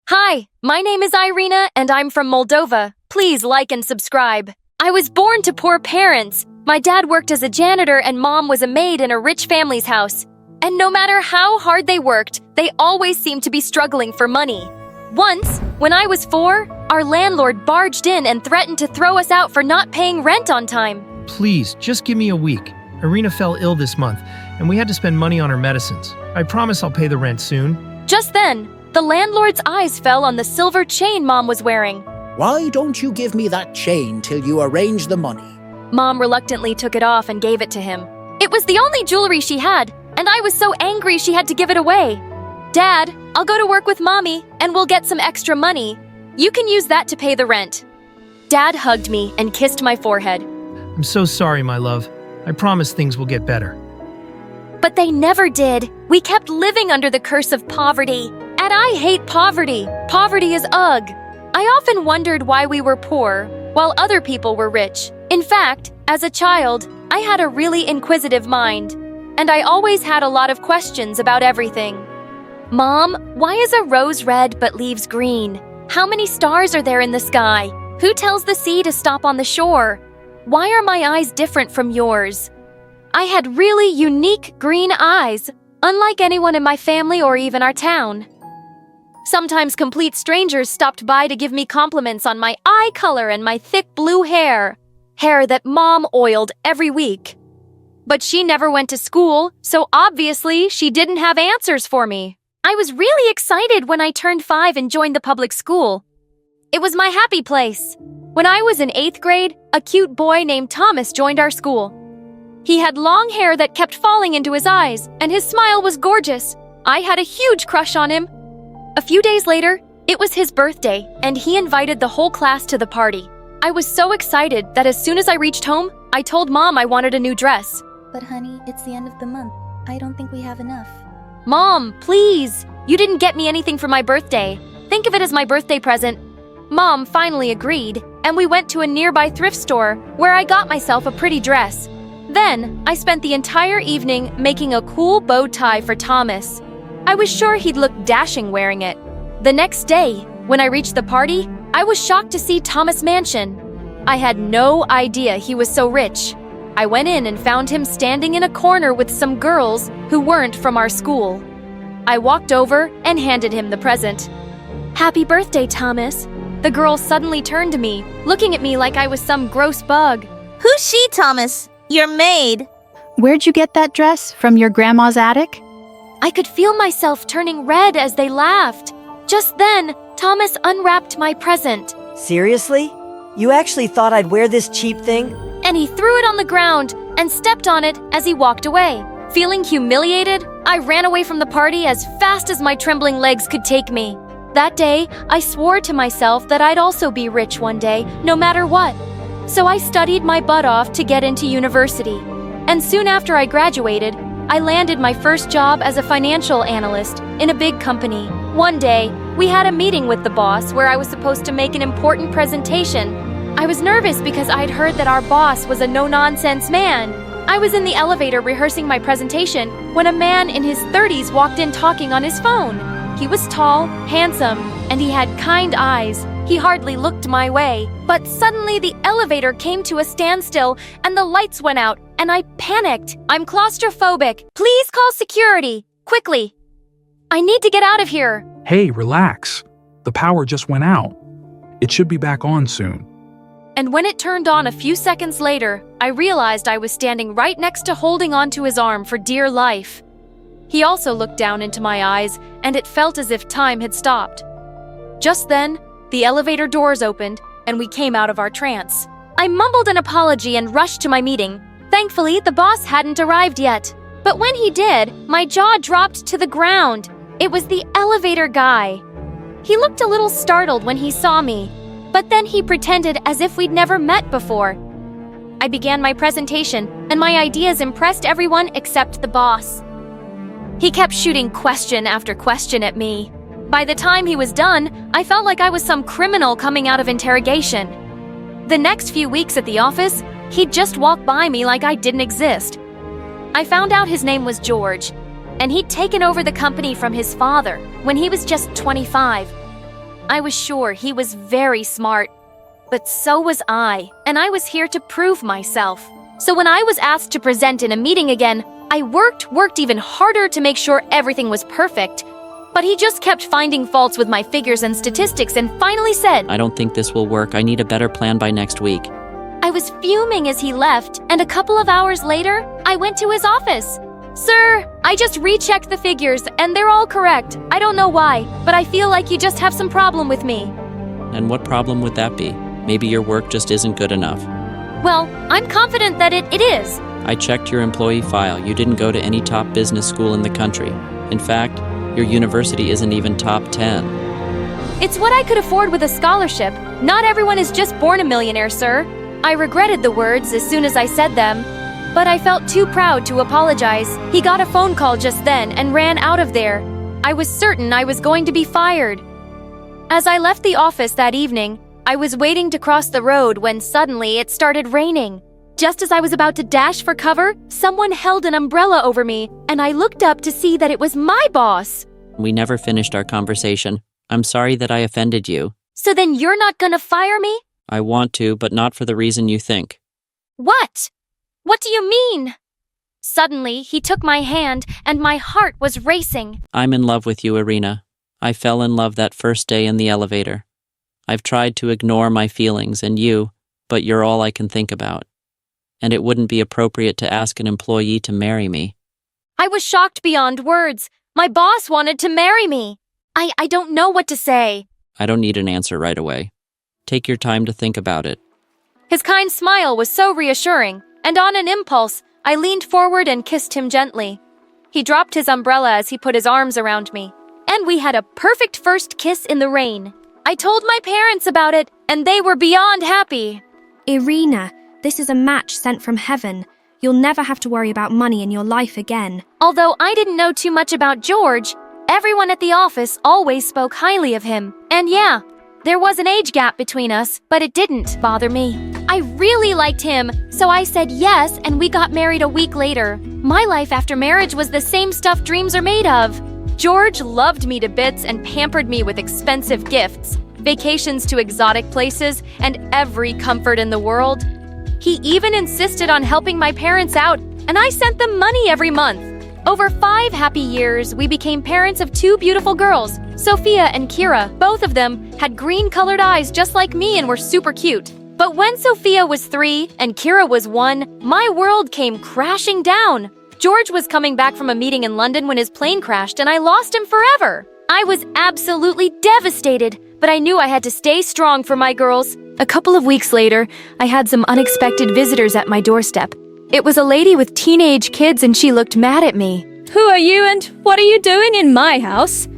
Hi, my name is Irina and I'm from Moldova. Please like and subscribe. I was born to poor parents. My dad worked as a janitor and mom was a maid in a rich family's house. And no matter how hard they worked, they always seemed to be struggling for money. Once, when I was 4, our landlord barged in and threatened to throw us out for not paying rent on time. Please, just give me a week. Irina fell ill this month, and we had to spend money on her medicines. I promise I'll pay the rent soon. Just then, the landlord's eyes fell on the silver chain Mom was wearing. Why don't you give me that chain till you arrange the money? Mom reluctantly took it off and gave it to him. It was the only jewelry she had, and I was so angry she had to give it away. Dad, I'll go to work with Mommy, and we'll get some extra money. You can use that to pay the rent. Dad hugged me and kissed my forehead. I'm so sorry, my love. I promise things will get better. But they never did. We kept living under the curse of poverty. And I hate poverty. Poverty is ugh. I often wondered why we were poor, while other people were rich. In fact, as a child, I had a really inquisitive mind, and I always had a lot of questions about everything. Mom, why is a rose red but leaves green? How many stars are there in the sky? Who tells the sea to stop on the shore? Why are my eyes different from yours? I had really unique green eyes, unlike anyone in my family or even our town. Sometimes complete strangers stopped by to give me compliments on my eye color and my thick blue hair. Hair that Mom oiled every week. But she never went to school, so obviously she didn't have answers for me. I was really excited when I turned 5 and joined the public school. It was my happy place. When I was in 8th grade, a cute boy named Thomas joined our school. He had long hair that kept falling into his eyes, and his smile was gorgeous. I had a huge crush on him. A few days later, it was his birthday, and he invited the whole class to the party. I was so excited that as soon as I reached home, I told Mom I wanted a new dress. But honey, it's the end of the month. I don't think we have enough. Mom, please! You didn't get me anything for my birthday. Think of it as my birthday present. Mom finally agreed, and we went to a nearby thrift store where I got myself a pretty dress. Then, I spent the entire evening making a cool bow tie for Thomas. I was sure he'd look dashing wearing it. The next day, when I reached the party, I was shocked to see Thomas' mansion. I had no idea he was so rich. I went in and found him standing in a corner with some girls who weren't from our school. I walked over and handed him the present. Happy birthday, Thomas. The girl suddenly turned to me, looking at me like I was some gross bug. Who's she, Thomas? Your maid. Where'd you get that dress? From your grandma's attic? I could feel myself turning red as they laughed. Just then, Thomas unwrapped my present. Seriously? You actually thought I'd wear this cheap thing? And he threw it on the ground and stepped on it as he walked away. Feeling humiliated, I ran away from the party as fast as my trembling legs could take me. That day, I swore to myself that I'd also be rich one day, no matter what. So I studied my butt off to get into university. And soon after I graduated, I landed my first job as a financial analyst in a big company. One day, we had a meeting with the boss where I was supposed to make an important presentation. I was nervous because I'd heard that our boss was a no-nonsense man. I was in the elevator rehearsing my presentation when a man in his 30s walked in talking on his phone. He was tall, handsome, and he had kind eyes. He hardly looked my way, but suddenly the elevator came to a standstill and the lights went out, and I panicked. I'm claustrophobic. Please call security, quickly. I need to get out of here. Hey, relax. The power just went out. It should be back on soon. And when it turned on a few seconds later, I realized I was standing right next to holding onto his arm for dear life. He also looked down into my eyes, and it felt as if time had stopped. Just then, the elevator doors opened, and we came out of our trance. I mumbled an apology and rushed to my meeting. Thankfully, the boss hadn't arrived yet. But when he did, my jaw dropped to the ground. It was the elevator guy. He looked a little startled when he saw me, but then he pretended as if we'd never met before. I began my presentation, and my ideas impressed everyone except the boss. He kept shooting question after question at me. By the time he was done, I felt like I was some criminal coming out of interrogation. The next few weeks at the office, he'd just walk by me like I didn't exist. I found out his name was George, and he'd taken over the company from his father when he was just 25. I was sure he was very smart. But so was I, and I was here to prove myself. So when I was asked to present in a meeting again, I worked even harder to make sure everything was perfect. But he just kept finding faults with my figures and statistics and finally said, I don't think this will work. I need a better plan by next week. I was fuming as he left, and a couple of hours later, I went to his office. Sir, I just rechecked the figures, and they're all correct. I don't know why, but I feel like you just have some problem with me. And what problem would that be? Maybe your work just isn't good enough. Well, I'm confident that it is. I checked your employee file. You didn't go to any top business school in the country. In fact, your university isn't even top 10. It's what I could afford with a scholarship. Not everyone is just born a millionaire, sir. I regretted the words as soon as I said them, but I felt too proud to apologize. He got a phone call just then and ran out of there. I was certain I was going to be fired. As I left the office that evening, I was waiting to cross the road when suddenly it started raining. Just as I was about to dash for cover, someone held an umbrella over me, and I looked up to see that it was my boss. We never finished our conversation. I'm sorry that I offended you. So then you're not gonna fire me? I want to, but not for the reason you think. What? What do you mean? Suddenly, he took my hand, and my heart was racing. I'm in love with you, Irina. I fell in love that first day in the elevator. I've tried to ignore my feelings and you, but you're all I can think about. And it wouldn't be appropriate to ask an employee to marry me. I was shocked beyond words. My boss wanted to marry me. I don't know what to say. I don't need an answer right away. Take your time to think about it. His kind smile was so reassuring, and on an impulse, I leaned forward and kissed him gently. He dropped his umbrella as he put his arms around me, and we had a perfect first kiss in the rain. I told my parents about it, and they were beyond happy. Irina, this is a match sent from heaven. You'll never have to worry about money in your life again. Although I didn't know too much about George, everyone at the office always spoke highly of him. And yeah, there was an age gap between us, but it didn't bother me. I really liked him, so I said yes, and we got married a week later. My life after marriage was the same stuff dreams are made of. George loved me to bits and pampered me with expensive gifts, vacations to exotic places, and every comfort in the world. He even insisted on helping my parents out, and I sent them money every month. Over 5 happy years, we became parents of 2 beautiful girls, Sophia and Kira. Both of them had green-colored eyes just like me and were super cute. But when Sophia was 3 and Kira was 1, my world came crashing down. George was coming back from a meeting in London when his plane crashed, and I lost him forever. I was absolutely devastated, but I knew I had to stay strong for my girls. A couple of weeks later, I had some unexpected visitors at my doorstep. It was a lady with teenage kids, and she looked mad at me. Who are you and what are you doing in my house?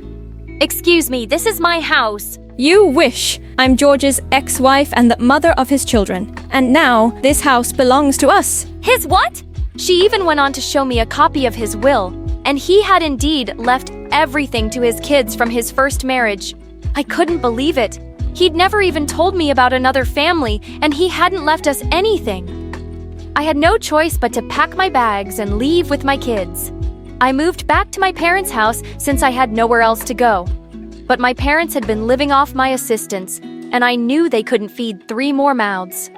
Excuse me, this is my house. You wish. I'm George's ex-wife and the mother of his children. And now, this house belongs to us. His what? She even went on to show me a copy of his will, and he had indeed left everything to his kids from his first marriage. I couldn't believe it. He'd never even told me about another family, and he hadn't left us anything. I had no choice but to pack my bags and leave with my kids. I moved back to my parents' house since I had nowhere else to go. But my parents had been living off my assistance, and I knew they couldn't feed 3 more mouths.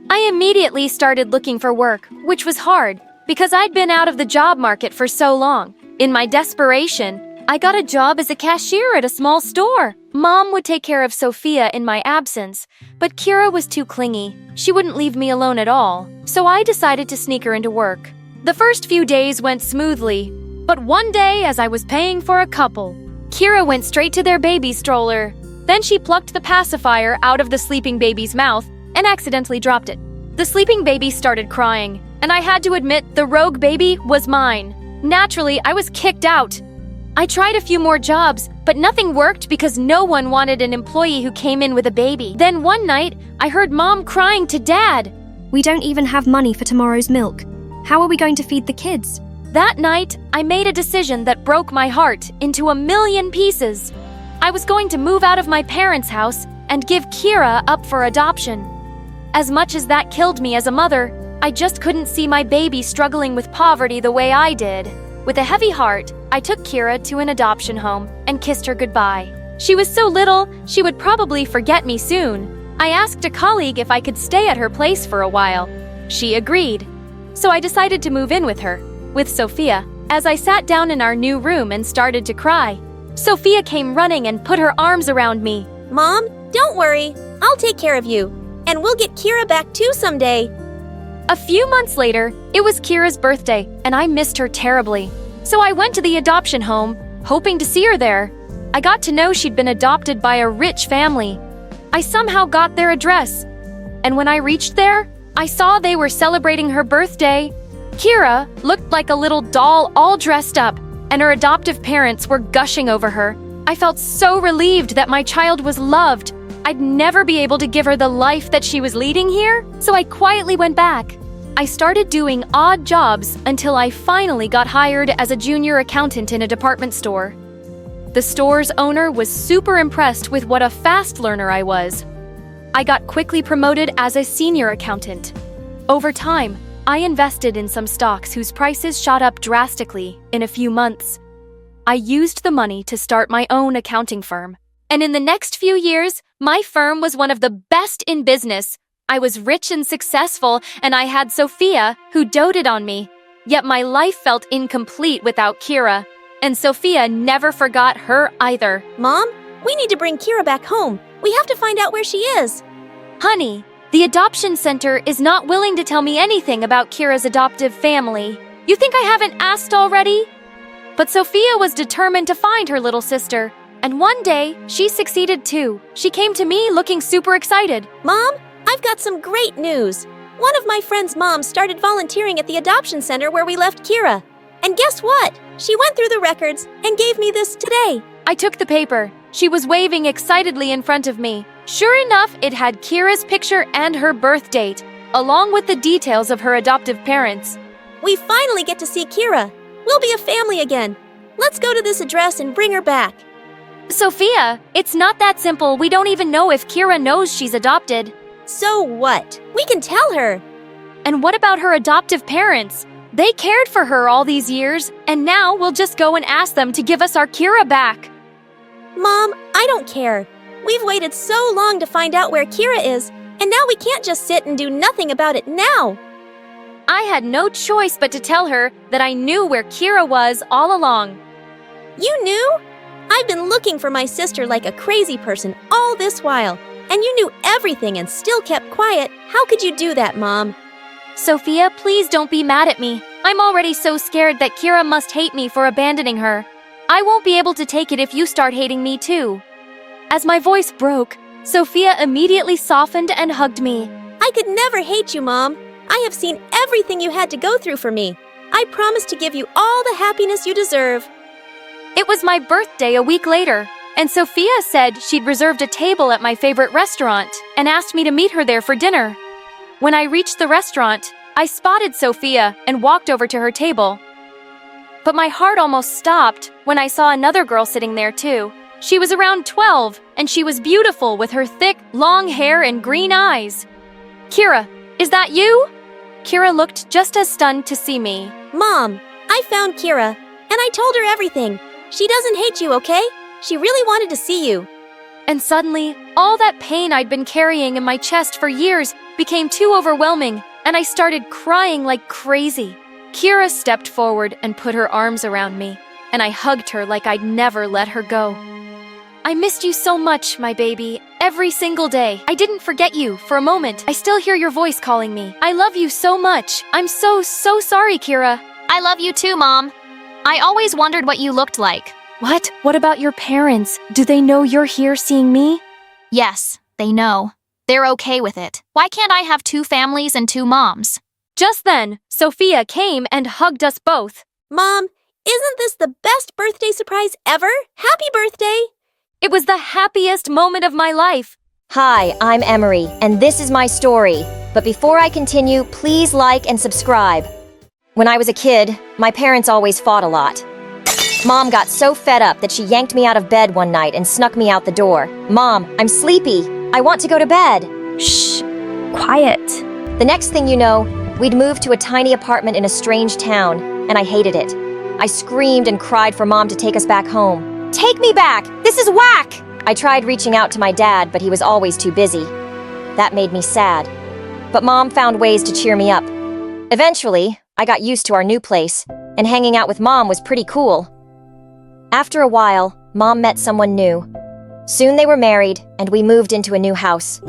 I immediately started looking for work, which was hard, because I'd been out of the job market for so long. In my desperation, I got a job as a cashier at a small store. Mom would take care of Sophia in my absence, but Kira was too clingy. She wouldn't leave me alone at all, so I decided to sneak her into work. The first few days went smoothly, but one day as I was paying for a couple, Kira went straight to their baby stroller. Then she plucked the pacifier out of the sleeping baby's mouth and accidentally dropped it. The sleeping baby started crying, and I had to admit the rogue baby was mine. Naturally, I was kicked out. I tried a few more jobs, but nothing worked because no one wanted an employee who came in with a baby. Then one night, I heard Mom crying to Dad. We don't even have money for tomorrow's milk. How are we going to feed the kids? That night, I made a decision that broke my heart into 1,000,000 pieces. I was going to move out of my parents' house and give Kira up for adoption. As much as that killed me as a mother, I just couldn't see my baby struggling with poverty the way I did. With a heavy heart, I took Kira to an adoption home and kissed her goodbye. She was so little, she would probably forget me soon. I asked a colleague if I could stay at her place for a while. She agreed. So I decided to move in with her, with Sophia, as I sat down in our new room and started to cry. Sophia came running and put her arms around me. Mom, don't worry. I'll take care of you. And we'll get Kira back too someday. A few months later, it was Kira's birthday, and I missed her terribly. So I went to the adoption home, hoping to see her there. I got to know she'd been adopted by a rich family. I somehow got their address. And when I reached there, I saw they were celebrating her birthday. Kira looked like a little doll all dressed up, and her adoptive parents were gushing over her. I felt so relieved that my child was loved. I'd never be able to give her the life that she was leading here, so I quietly went back. I started doing odd jobs until I finally got hired as a junior accountant in a department store. The store's owner was super impressed with what a fast learner I was. I got quickly promoted as a senior accountant. Over time, I invested in some stocks whose prices shot up drastically in a few months. I used the money to start my own accounting firm. And in the next few years, my firm was one of the best in business. I was rich and successful, and I had Sophia, who doted on me. Yet my life felt incomplete without Kira, and Sophia never forgot her either. Mom, we need to bring Kira back home. We have to find out where she is. Honey, the adoption center is not willing to tell me anything about Kira's adoptive family. You think I haven't asked already? But Sophia was determined to find her little sister. And one day, she succeeded too. She came to me looking super excited. Mom, I've got some great news. One of my friend's moms started volunteering at the adoption center where we left Kira. And guess what? She went through the records and gave me this today. I took the paper. She was waving excitedly in front of me. Sure enough, it had Kira's picture and her birth date, along with the details of her adoptive parents. We finally get to see Kira. We'll be a family again. Let's go to this address and bring her back. Sophia, it's not that simple. We don't even know if Kira knows she's adopted. So what? We can tell her. And what about her adoptive parents? They cared for her all these years, and now we'll just go and ask them to give us our Kira back. Mom, I don't care. We've waited so long to find out where Kira is, and now we can't just sit and do nothing about it now. I had no choice but to tell her that I knew where Kira was all along. You knew? I've been looking for my sister like a crazy person all this while, and you knew everything and still kept quiet. How could you do that, Mom? Sophia, please don't be mad at me. I'm already so scared that Kira must hate me for abandoning her. I won't be able to take it if you start hating me too. As my voice broke, Sophia immediately softened and hugged me. I could never hate you, Mom. I have seen everything you had to go through for me. I promise to give you all the happiness you deserve. It was my birthday a week later, and Sophia said she'd reserved a table at my favorite restaurant and asked me to meet her there for dinner. When I reached the restaurant, I spotted Sophia and walked over to her table. But my heart almost stopped when I saw another girl sitting there too. She was around 12, and she was beautiful with her thick, long hair and green eyes. Kira, is that you? Kira looked just as stunned to see me. Mom, I found Kira, and I told her everything. She doesn't hate you, okay? She really wanted to see you. And suddenly, all that pain I'd been carrying in my chest for years became too overwhelming, and I started crying like crazy. Kira stepped forward and put her arms around me, and I hugged her like I'd never let her go. I missed you so much, my baby, every single day. I didn't forget you for a moment. I still hear your voice calling me. I love you so much. I'm so sorry, Kira. I love you too, Mom. I always wondered what you looked like. What? What about your parents? Do they know you're here seeing me? Yes, they know. They're okay with it. Why can't I have two families and two moms? Just then, Sophia came and hugged us both. Mom, isn't this the best birthday surprise ever? Happy birthday! It was the happiest moment of my life. Hi, I'm Emery, and this is my story. But before I continue, please like and subscribe. When I was a kid, my parents always fought a lot. Mom got so fed up that she yanked me out of bed one night and snuck me out the door. Mom, I'm sleepy. I want to go to bed. Shh. Quiet. The next thing you know, we'd moved to a tiny apartment in a strange town, and I hated it. I screamed and cried for Mom to take us back home. Take me back! This is whack! I tried reaching out to my dad, but he was always too busy. That made me sad. But Mom found ways to cheer me up. Eventually, I got used to our new place, and hanging out with Mom was pretty cool. After a while, Mom met someone new. Soon they were married, and we moved into a new house.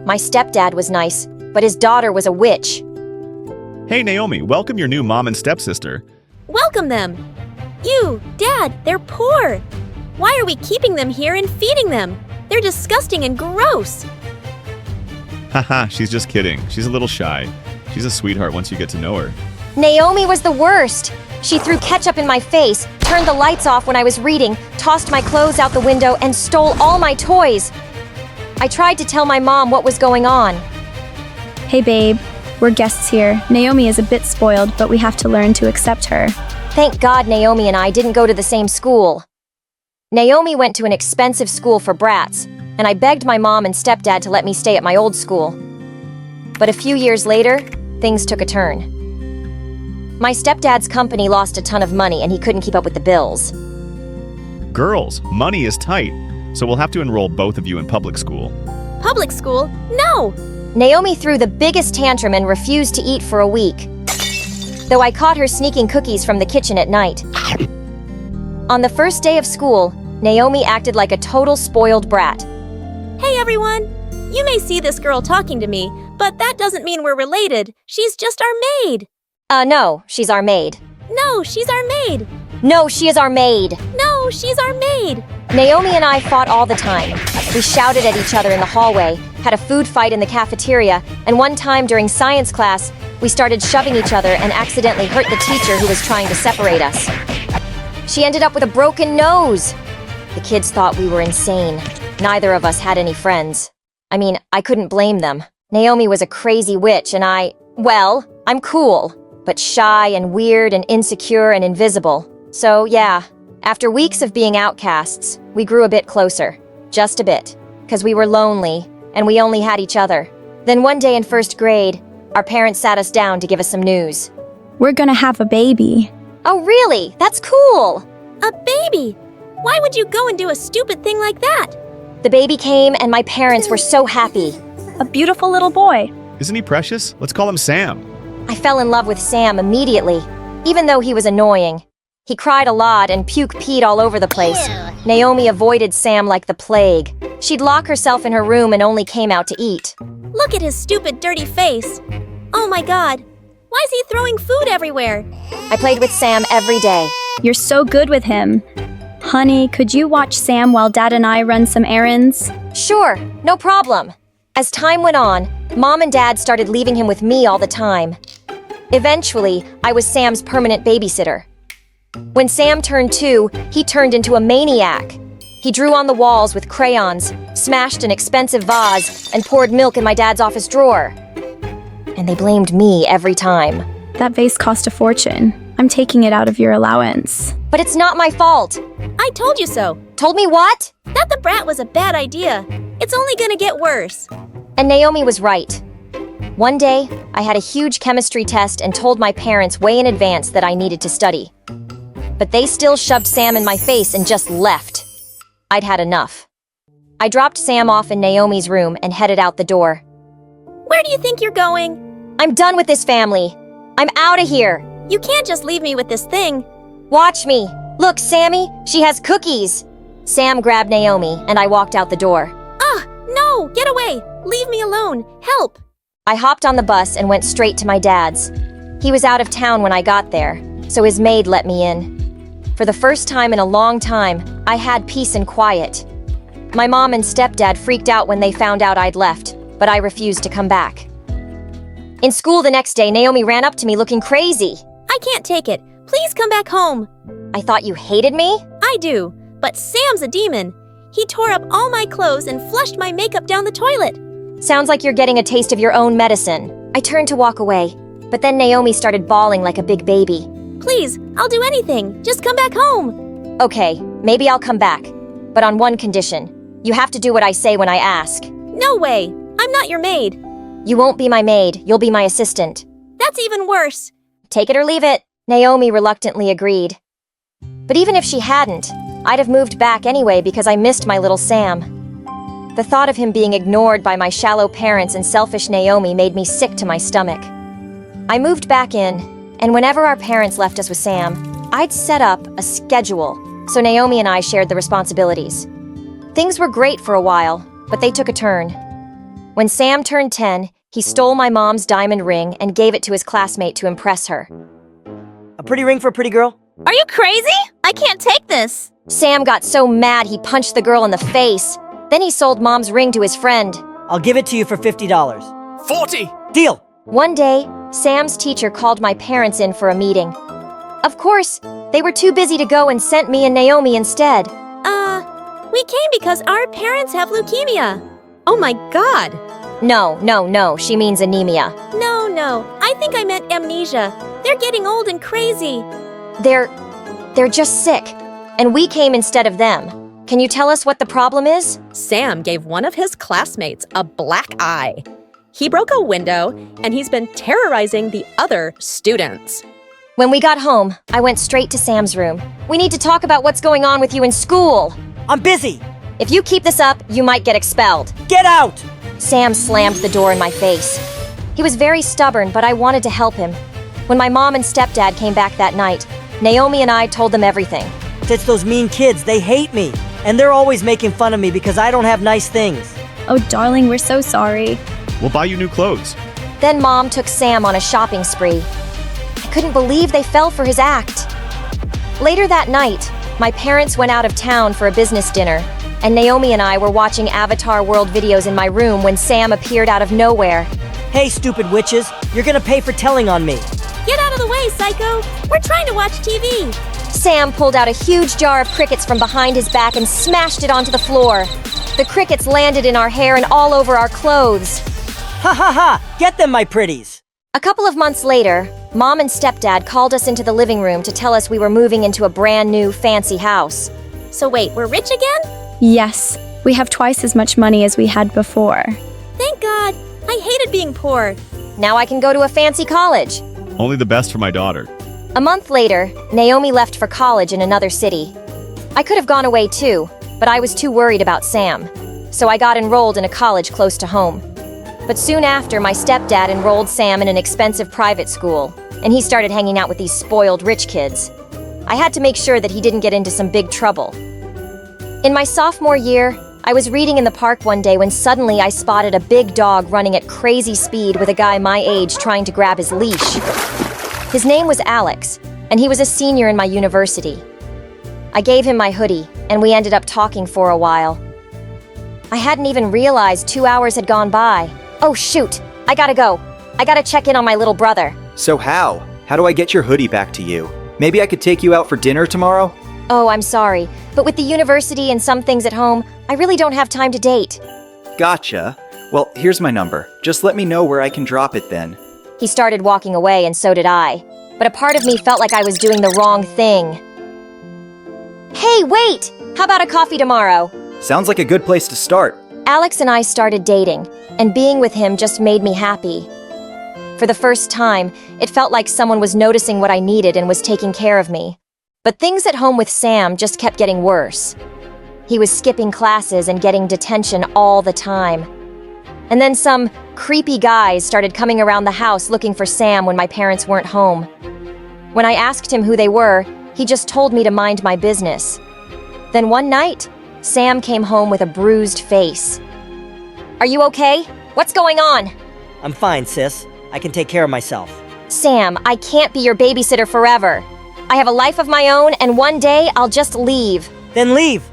My stepdad was nice, but his daughter was a witch. Hey Naomi, welcome your new mom and stepsister. Welcome them. You, Dad, they're poor. Why are we keeping them here and feeding them? They're disgusting and gross. Haha, she's just kidding. She's a little shy. She's a sweetheart once you get to know her. Naomi was the worst. She threw ketchup in my face, turned the lights off when I was reading, tossed my clothes out the window, and stole all my toys. I tried to tell my mom what was going on. Hey babe, we're guests here. Naomi is a bit spoiled, but we have to learn to accept her. Thank God Naomi and I didn't go to the same school. Naomi went to an expensive school for brats, and I begged my mom and stepdad to let me stay at my old school. But a few years later, things took a turn. My stepdad's company lost a ton of money and he couldn't keep up with the bills. Girls, money is tight, so we'll have to enroll both of you in public school. Public school? No! Naomi threw the biggest tantrum and refused to eat for a week. Though I caught her sneaking cookies from the kitchen at night. On the first day of school, Naomi acted like a total spoiled brat. Hey everyone! You may see this girl talking to me, but that doesn't mean we're related. She's just our maid. No, she's our maid. No, she's our maid. No, she is our maid. No, she's our maid. Naomi and I fought all the time. We shouted at each other in the hallway, had a food fight in the cafeteria, and one time during science class, we started shoving each other and accidentally hurt the teacher who was trying to separate us. She ended up with a broken nose. The kids thought we were insane. Neither of us had any friends. I mean, I couldn't blame them. Naomi was a crazy witch and I'm cool, but shy and weird and insecure and invisible. So yeah, after weeks of being outcasts, we grew a bit closer. Just a bit. 'Cause we were lonely, and we only had each other. Then one day in first grade, our parents sat us down to give us some news. We're gonna have a baby. Oh really? That's cool! A baby? Why would you go and do a stupid thing like that? The baby came and my parents were so happy. A beautiful little boy. Isn't he precious? Let's call him Sam. I fell in love with Sam immediately, even though he was annoying. He cried a lot and peed all over the place. Naomi avoided Sam like the plague. She'd lock herself in her room and only came out to eat. Look at his stupid, dirty face. Oh my God. Why is he throwing food everywhere? I played with Sam every day. You're so good with him. Honey, could you watch Sam while Dad and I run some errands? Sure, no problem. As time went on, Mom and Dad started leaving him with me all the time. Eventually, I was Sam's permanent babysitter. When Sam turned 2, he turned into a maniac. He drew on the walls with crayons, smashed an expensive vase, and poured milk in my dad's office drawer. And they blamed me every time. That vase cost a fortune. I'm taking it out of your allowance. But it's not my fault. I told you so. Told me what? That the brat was a bad idea. It's only gonna get worse. And Naomi was right. One day, I had a huge chemistry test and told my parents way in advance that I needed to study. But they still shoved Sam in my face and just left. I'd had enough. I dropped Sam off in Naomi's room and headed out the door. Where do you think you're going? I'm done with this family. I'm out of here. You can't just leave me with this thing. Watch me. Look, Sammy, she has cookies. Sam grabbed Naomi and I walked out the door. No, get away. Leave me alone. Help. I hopped on the bus and went straight to my dad's. He was out of town when I got there, so his maid let me in. For the first time in a long time, I had peace and quiet. My mom and stepdad freaked out when they found out I'd left, but I refused to come back. In school the next day, Naomi ran up to me looking crazy. I can't take it. Please come back home. I thought you hated me? I do, but Sam's a demon. He tore up all my clothes and flushed my makeup down the toilet. Sounds like you're getting a taste of your own medicine. I turned to walk away, but then Naomi started bawling like a big baby. Please, I'll do anything. Just come back home. Okay, maybe I'll come back, but on one condition. You have to do what I say when I ask. No way. I'm not your maid. You won't be my maid, you'll be my assistant. That's even worse. Take it or leave it. Naomi reluctantly agreed. But even if she hadn't, I'd have moved back anyway because I missed my little Sam. The thought of him being ignored by my shallow parents and selfish Naomi made me sick to my stomach. I moved back in, and whenever our parents left us with Sam, I'd set up a schedule so Naomi and I shared the responsibilities. Things were great for a while, but they took a turn. When Sam turned 10, he stole my mom's diamond ring and gave it to his classmate to impress her. A pretty ring for a pretty girl? Are you crazy? I can't take this. Sam got so mad he punched the girl in the face. Then he sold mom's ring to his friend. I'll give it to you for $50. 40! Deal! One day, Sam's teacher called my parents in for a meeting. Of course, they were too busy to go and sent me and Naomi instead. We came because our parents have leukemia. Oh my god. No, she means anemia. No, I think I meant amnesia. They're getting old and crazy. They're just sick, and we came instead of them. Can you tell us what the problem is? Sam gave one of his classmates a black eye. He broke a window, and he's been terrorizing the other students. When we got home, I went straight to Sam's room. We need to talk about what's going on with you in school. I'm busy! If you keep this up, you might get expelled. Get out! Sam slammed the door in my face. He was very stubborn, but I wanted to help him. When my mom and stepdad came back that night, Naomi and I told them everything. It's those mean kids, they hate me. And they're always making fun of me because I don't have nice things. Oh, darling, we're so sorry. We'll buy you new clothes. Then Mom took Sam on a shopping spree. I couldn't believe they fell for his act. Later that night, my parents went out of town for a business dinner, and Naomi and I were watching Avatar World videos in my room when Sam appeared out of nowhere. Hey, stupid witches, you're gonna pay for telling on me. Get out of the way, psycho! We're trying to watch TV! Sam pulled out a huge jar of crickets from behind his back and smashed it onto the floor. The crickets landed in our hair and all over our clothes. Ha ha ha! Get them, my pretties! A couple of months later, Mom and Stepdad called us into the living room to tell us we were moving into a brand new, fancy house. So wait, we're rich again? Yes, we have twice as much money as we had before. Thank God! I hated being poor. Now I can go to a fancy college. Only the best for my daughter. A month later, Naomi left for college in another city. I could have gone away too, but I was too worried about Sam. So I got enrolled in a college close to home. But soon after, my stepdad enrolled Sam in an expensive private school, and he started hanging out with these spoiled rich kids. I had to make sure that he didn't get into some big trouble. In my sophomore year, I was reading in the park one day when suddenly I spotted a big dog running at crazy speed with a guy my age trying to grab his leash. His name was Alex, and he was a senior in my university. I gave him my hoodie, and we ended up talking for a while. I hadn't even realized 2 hours had gone by. Oh shoot, I gotta go. I gotta check in on my little brother. So how? How do I get your hoodie back to you? Maybe I could take you out for dinner tomorrow? Oh, I'm sorry, but with the university and some things at home, I really don't have time to date. Gotcha. Well, here's my number. Just let me know where I can drop it then. He started walking away, and so did I. But a part of me felt like I was doing the wrong thing. Hey, wait! How about a coffee tomorrow? Sounds like a good place to start. Alex and I started dating, and being with him just made me happy. For the first time, it felt like someone was noticing what I needed and was taking care of me. But things at home with Sam just kept getting worse. He was skipping classes and getting detention all the time. And then some creepy guys started coming around the house looking for Sam when my parents weren't home. When I asked him who they were, he just told me to mind my business. Then one night, Sam came home with a bruised face. Are you okay? What's going on? I'm fine, sis. I can take care of myself. Sam, I can't be your babysitter forever. I have a life of my own, and one day I'll just leave. Then leave.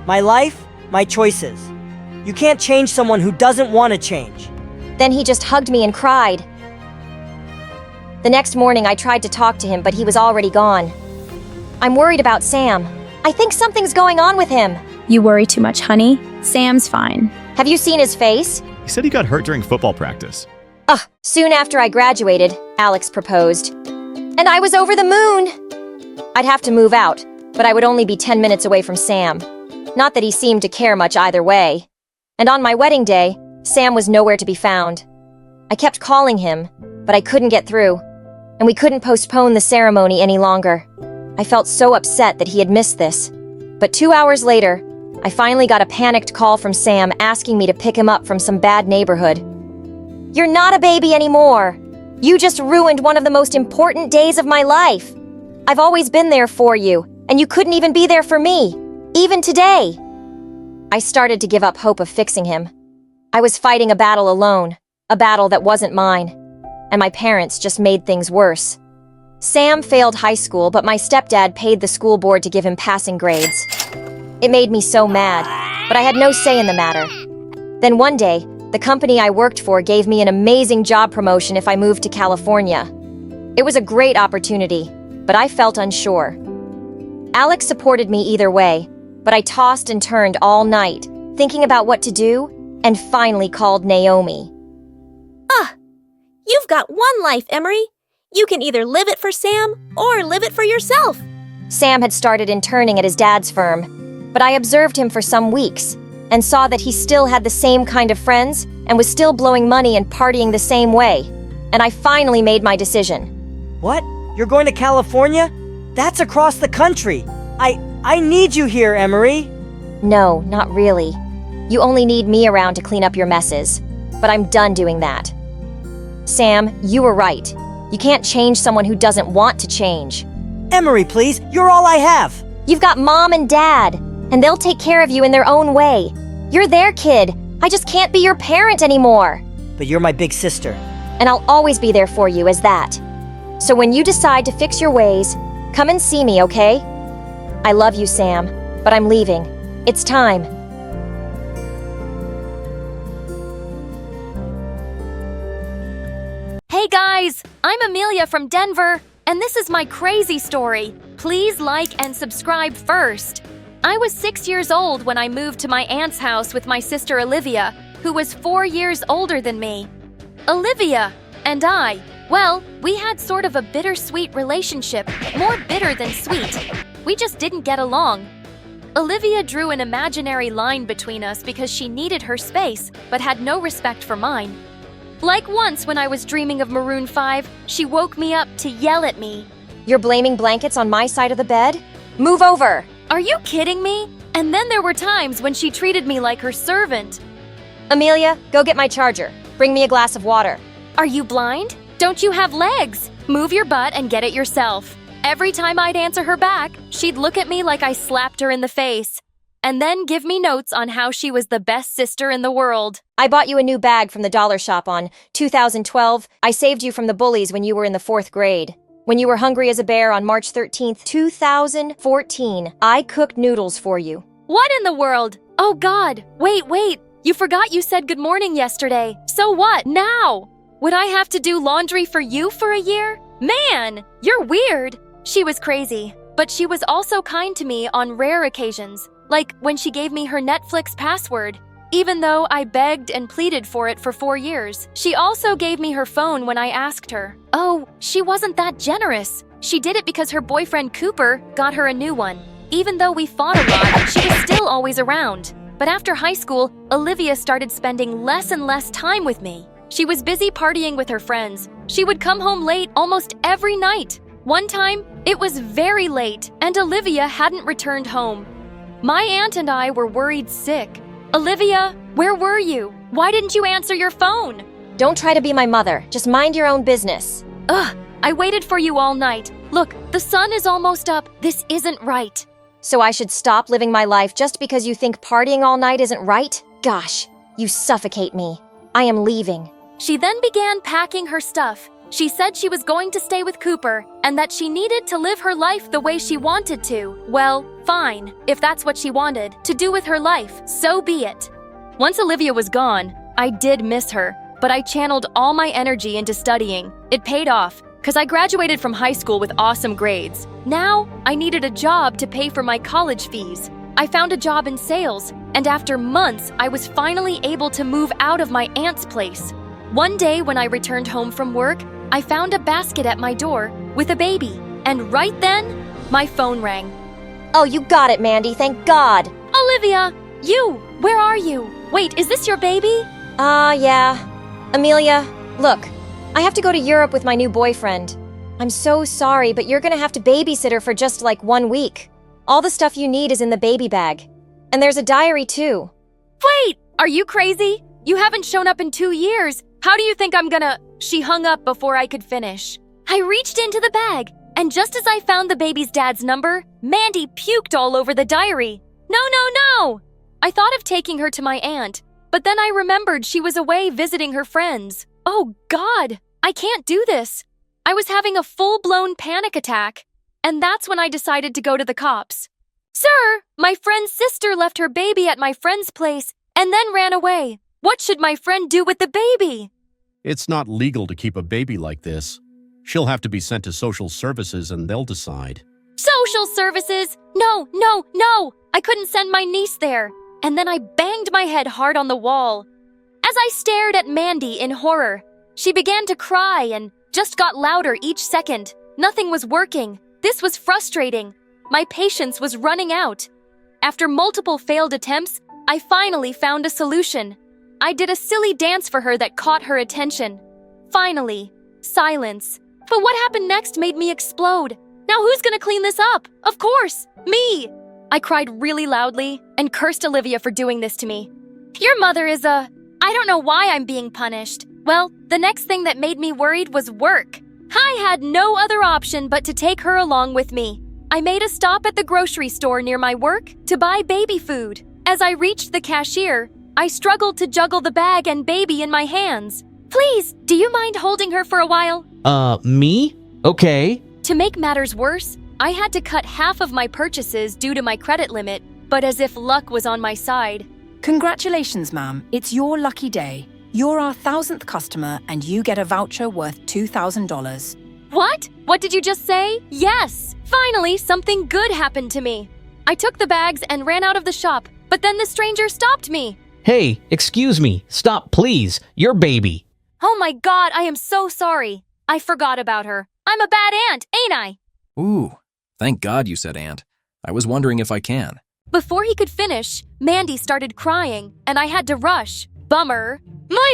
My life, my choices. You can't change someone who doesn't want to change. Then he just hugged me and cried. The next morning I tried to talk to him, but he was already gone. I'm worried about Sam. I think something's going on with him. You worry too much, honey. Sam's fine. Have you seen his face? He said he got hurt during football practice. Soon after I graduated, Alex proposed. And I was over the moon! I'd have to move out, but I would only be 10 minutes away from Sam. Not that he seemed to care much either way. And on my wedding day, Sam was nowhere to be found. I kept calling him, but I couldn't get through, and we couldn't postpone the ceremony any longer. I felt so upset that he had missed this. But 2 hours later, I finally got a panicked call from Sam asking me to pick him up from some bad neighborhood. "You're not a baby anymore. You just ruined one of the most important days of my life. I've always been there for you, and you couldn't even be there for me, even today." I started to give up hope of fixing him. I was fighting a battle alone, a battle that wasn't mine, and my parents just made things worse. Sam failed high school, but my stepdad paid the school board to give him passing grades. It made me so mad, but I had no say in the matter. Then one day, the company I worked for gave me an amazing job promotion if I moved to California. It was a great opportunity, but I felt unsure. Alex supported me either way, but I tossed and turned all night, thinking about what to do, and finally called Naomi. You've got one life, Emery. You can either live it for Sam or live it for yourself. Sam had started interning at his dad's firm, but I observed him for some weeks and saw that he still had the same kind of friends and was still blowing money and partying the same way. And I finally made my decision. What? You're going to California? That's across the country. I need you here, Emery. No, not really. You only need me around to clean up your messes. But I'm done doing that. Sam, you were right. You can't change someone who doesn't want to change. Emery, please. You're all I have. You've got mom and dad, and they'll take care of you in their own way. You're their kid. I just can't be your parent anymore. But you're my big sister. And I'll always be there for you as that. So when you decide to fix your ways, come and see me, okay? I love you, Sam, but I'm leaving. It's time. Hey guys, I'm Amelia from Denver, and this is my crazy story. Please like and subscribe first. I was 6 years old when I moved to my aunt's house with my sister Olivia, who was 4 years older than me. Olivia and I, well, we had sort of a bittersweet relationship, more bitter than sweet. We just didn't get along. Olivia drew an imaginary line between us because she needed her space, but had no respect for mine. Like once when I was dreaming of Maroon 5, she woke me up to yell at me. "You're blaming blankets on my side of the bed? Move over!" Are you kidding me? And then there were times when she treated me like her servant. "Amelia, go get my charger. Bring me a glass of water." Are you blind? Don't you have legs? Move your butt and get it yourself. Every time I'd answer her back, she'd look at me like I slapped her in the face, and then give me notes on how she was the best sister in the world. "I bought you a new bag from the dollar shop on 2012. I saved you from the bullies when you were in the 4th grade. When you were hungry as a bear on March 13th, 2014, I cooked noodles for you." What in the world? Oh God, wait. You forgot you said good morning yesterday. So what now? Would I have to do laundry for you for a year? Man, you're weird. She was crazy, but she was also kind to me on rare occasions, like when she gave me her Netflix password. Even though I begged and pleaded for it for 4 years, she also gave me her phone when I asked her. Oh, she wasn't that generous. She did it because her boyfriend Cooper got her a new one. Even though we fought a lot, she was still always around. But after high school, Olivia started spending less and less time with me. She was busy partying with her friends. She would come home late almost every night. One time, it was very late, and Olivia hadn't returned home. My aunt and I were worried sick. Olivia, where were you? Why didn't you answer your phone? "Don't try to be my mother. Just mind your own business." I waited for you all night. Look, the sun is almost up. This isn't right. So I should stop living my life just because you think partying all night isn't right? Gosh, you suffocate me. I am leaving. She then began packing her stuff. She said she was going to stay with Cooper and that she needed to live her life the way she wanted to. Well, fine. If that's what she wanted to do with her life, so be it. Once Olivia was gone, I did miss her, but I channeled all my energy into studying. It paid off, because I graduated from high school with awesome grades. Now, I needed a job to pay for my college fees. I found a job in sales, and after months, I was finally able to move out of my aunt's place. One day when I returned home from work, I found a basket at my door with a baby, and right then, my phone rang. "Oh, you got it, Mandy, thank God." "Olivia, where are you? Wait, is this your baby?" Yeah. Amelia, look, I have to go to Europe with my new boyfriend. I'm so sorry, but you're gonna have to babysit her for just like 1 week. All the stuff you need is in the baby bag. And there's a diary too. Wait! Are you crazy? You haven't shown up in 2 years. How do you think I'm gonna— She hung up before I could finish. I reached into the bag, and just as I found the baby's dad's number, Mandy puked all over the diary. No, no, no! I thought of taking her to my aunt, but then I remembered she was away visiting her friends. Oh God, I can't do this. I was having a full-blown panic attack, and that's when I decided to go to the cops. Sir, my friend's sister left her baby at my friend's place and then ran away. What should my friend do with the baby? It's not legal to keep a baby like this. She'll have to be sent to social services and they'll decide. Social services? No, no, no! I couldn't send my niece there. And then I banged my head hard on the wall. As I stared at Mandy in horror, she began to cry and just got louder each second. Nothing was working. This was frustrating. My patience was running out. After multiple failed attempts, I finally found a solution. I did a silly dance for her that caught her attention. Finally, silence. But what happened next made me explode. Now who's gonna clean this up? Of course, me! I cried really loudly and cursed Olivia for doing this to me. Your mother is I don't know why I'm being punished. Well, the next thing that made me worried was work. I had no other option but to take her along with me. I made a stop at the grocery store near my work to buy baby food. As I reached the cashier, I struggled to juggle the bag and baby in my hands. Please, do you mind holding her for a while? Me? Okay. To make matters worse, I had to cut half of my purchases due to my credit limit, but as if luck was on my side. Congratulations, ma'am. It's your lucky day. You're our 1,000th customer and you get a voucher worth $2,000. What? What did you just say? Yes! Finally, something good happened to me. I took the bags and ran out of the shop, but then the stranger stopped me. Hey, excuse me. Stop, please. Your baby. Oh my God, I am so sorry. I forgot about her. I'm a bad aunt, ain't I? Ooh, thank God you said aunt. I was wondering if I can. Before he could finish, Mandy started crying, and I had to rush. Bummer.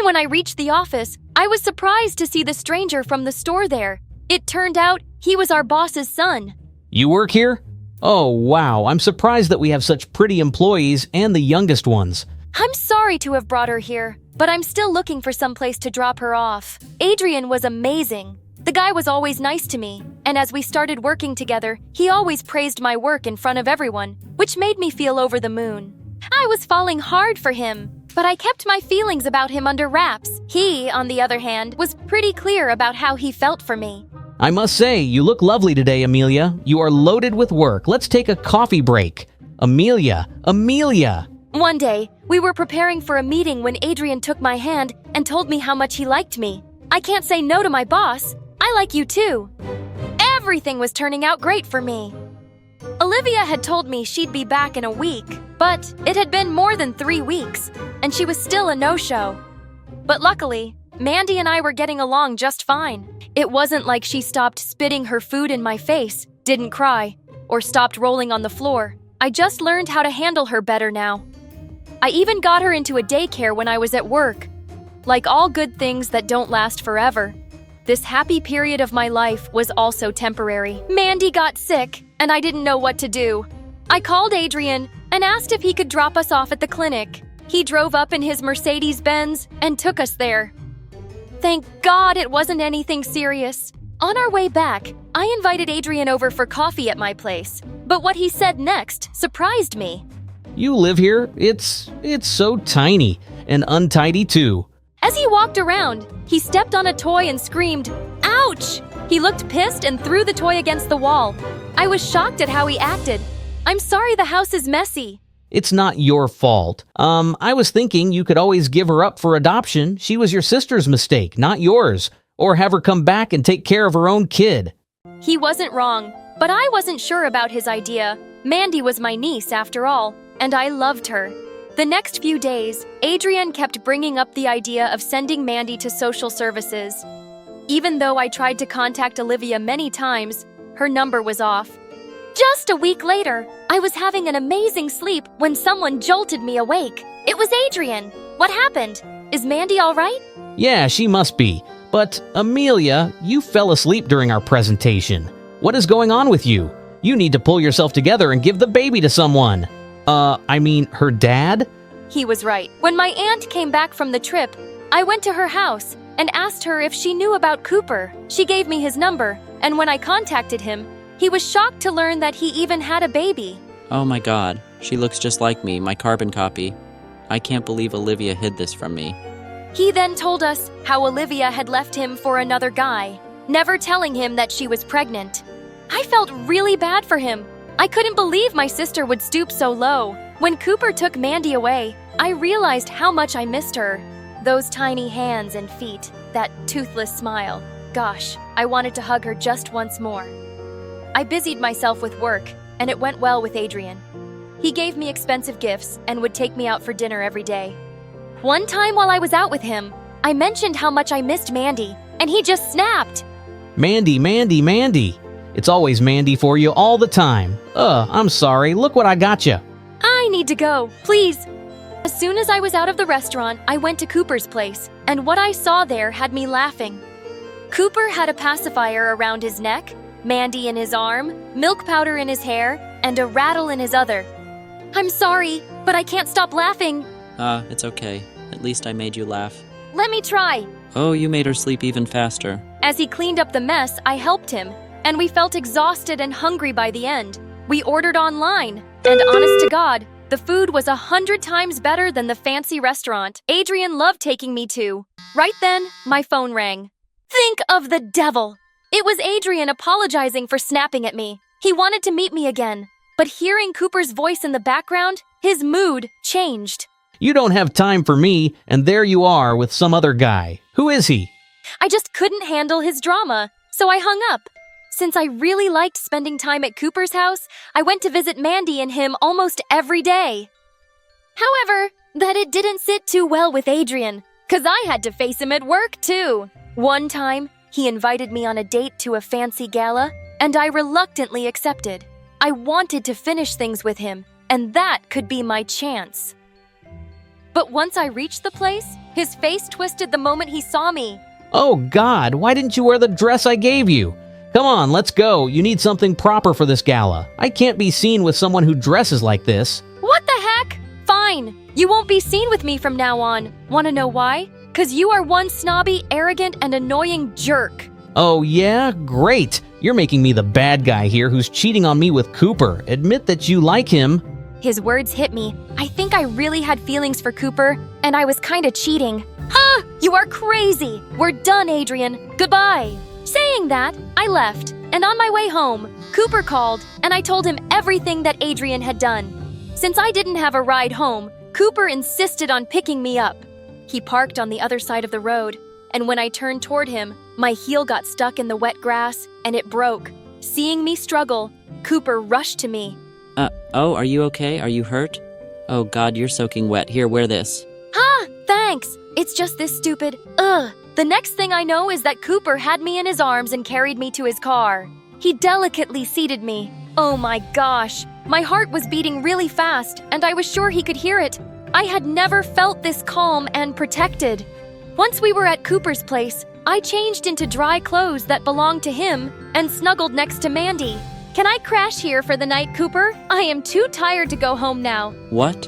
When I reached the office, I was surprised to see the stranger from the store there. It turned out he was our boss's son. You work here? Oh, wow. I'm surprised that we have such pretty employees and the youngest ones. I'm sorry to have brought her here, but I'm still looking for some place to drop her off. Adrian was amazing. The guy was always nice to me, and as we started working together, he always praised my work in front of everyone, which made me feel over the moon. I was falling hard for him, but I kept my feelings about him under wraps. He, on the other hand, was pretty clear about how he felt for me. I must say, you look lovely today, Amelia. You are loaded with work. Let's take a coffee break. Amelia! One day, we were preparing for a meeting when Adrian took my hand and told me how much he liked me. I can't say no to my boss. I like you too. Everything was turning out great for me. Olivia had told me she'd be back in a week, but it had been more than 3 weeks, and she was still a no-show. But luckily, Mandy and I were getting along just fine. It wasn't like she stopped spitting her food in my face, didn't cry, or stopped rolling on the floor. I just learned how to handle her better now. I even got her into a daycare when I was at work. Like all good things that don't last forever, this happy period of my life was also temporary. Mandy got sick, and I didn't know what to do. I called Adrian and asked if he could drop us off at the clinic. He drove up in his Mercedes-Benz and took us there. Thank God it wasn't anything serious. On our way back, I invited Adrian over for coffee at my place, but what he said next surprised me. You live here? It's so tiny, and untidy too. As he walked around, he stepped on a toy and screamed, "Ouch!" He looked pissed and threw the toy against the wall. I was shocked at how he acted. I'm sorry the house is messy. It's not your fault. I was thinking you could always give her up for adoption. She was your sister's mistake, not yours. Or have her come back and take care of her own kid. He wasn't wrong, but I wasn't sure about his idea. Mandy was my niece after all, and I loved her. The next few days, Adrian kept bringing up the idea of sending Mandy to social services. Even though I tried to contact Olivia many times, her number was off. Just a week later, I was having an amazing sleep when someone jolted me awake. It was Adrian. What happened? Is Mandy all right? Yeah, she must be. But, Amelia, you fell asleep during our presentation. What is going on with you? You need to pull yourself together and give the baby to someone. Her dad? He was right. When my aunt came back from the trip, I went to her house and asked her if she knew about Cooper. She gave me his number, and when I contacted him, he was shocked to learn that he even had a baby. Oh my god, she looks just like me, my carbon copy. I can't believe Olivia hid this from me. He then told us how Olivia had left him for another guy, never telling him that she was pregnant. I felt really bad for him. I couldn't believe my sister would stoop so low. When Cooper took Mandy away, I realized how much I missed her. Those tiny hands and feet, that toothless smile. Gosh, I wanted to hug her just once more. I busied myself with work, and it went well with Adrian. He gave me expensive gifts and would take me out for dinner every day. One time while I was out with him, I mentioned how much I missed Mandy, and he just snapped. Mandy, Mandy, Mandy. It's always Mandy for you all the time. I'm sorry. Look what I got you. I need to go, please. As soon as I was out of the restaurant, I went to Cooper's place, and what I saw there had me laughing. Cooper had a pacifier around his neck, Mandy in his arm, milk powder in his hair, and a rattle in his other. I'm sorry, but I can't stop laughing. It's okay. At least I made you laugh. Let me try. Oh, you made her sleep even faster. As he cleaned up the mess, I helped him, and we felt exhausted and hungry by the end. We ordered online, and honest to God, the food was 100 times better than the fancy restaurant Adrian loved taking me to. Right then, my phone rang. Think of the devil! It was Adrian apologizing for snapping at me. He wanted to meet me again, but hearing Cooper's voice in the background, his mood changed. You don't have time for me, and there you are with some other guy. Who is he? I just couldn't handle his drama, so I hung up. Since I really liked spending time at Cooper's house, I went to visit Mandy and him almost every day. However, that it didn't sit too well with Adrian, 'cause I had to face him at work too. One time, he invited me on a date to a fancy gala, and I reluctantly accepted. I wanted to finish things with him, and that could be my chance. But once I reached the place, his face twisted the moment he saw me. Oh God, why didn't you wear the dress I gave you? Come on, let's go. You need something proper for this gala. I can't be seen with someone who dresses like this. What the heck? Fine. You won't be seen with me from now on. Want to know why? 'Cause you are one snobby, arrogant, and annoying jerk. Oh yeah? Great. You're making me the bad guy here who's cheating on me with Cooper. Admit that you like him. His words hit me. I think I really had feelings for Cooper, and I was kinda cheating. Ha! You are crazy! We're done, Adrian. Goodbye. Saying that, I left, and on my way home, Cooper called, and I told him everything that Adrian had done. Since I didn't have a ride home, Cooper insisted on picking me up. He parked on the other side of the road, and when I turned toward him, my heel got stuck in the wet grass, and it broke. Seeing me struggle, Cooper rushed to me. Oh, are you okay? Are you hurt? Oh God, you're soaking wet. Here, wear this. Thanks. It's just this stupid, The next thing I know is that Cooper had me in his arms and carried me to his car. He delicately seated me. Oh my gosh, my heart was beating really fast, and I was sure he could hear it. I had never felt this calm and protected. Once we were at Cooper's place, I changed into dry clothes that belonged to him and snuggled next to Mandy. Can I crash here for the night, Cooper? I am too tired to go home now. What?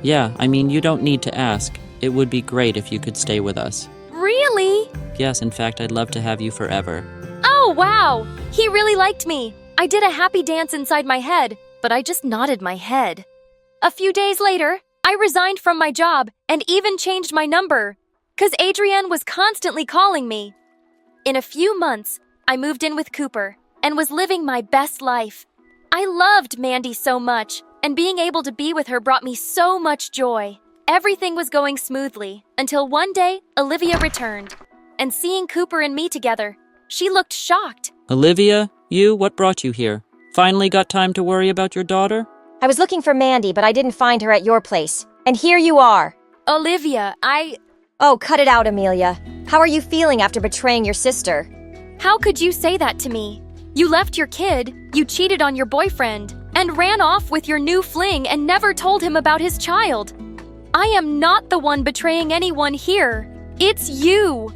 Yeah, you don't need to ask. It would be great if you could stay with us. Really? Yes, in fact, I'd love to have you forever. Oh, wow! He really liked me. I did a happy dance inside my head, but I just nodded my head. A few days later, I resigned from my job and even changed my number, 'cause Adrian was constantly calling me. In a few months, I moved in with Cooper and was living my best life. I loved Mandy so much, and being able to be with her brought me so much joy. Everything was going smoothly until one day Olivia returned, and seeing Cooper and me together, she looked shocked. Olivia, what brought you here? Finally got time to worry about your daughter? I was looking for Mandy, but I didn't find her at your place. And here you are. Olivia, Oh, cut it out, Amelia. How are you feeling after betraying your sister? How could you say that to me? You left your kid, you cheated on your boyfriend, and ran off with your new fling and never told him about his child. I am not the one betraying anyone here. It's you.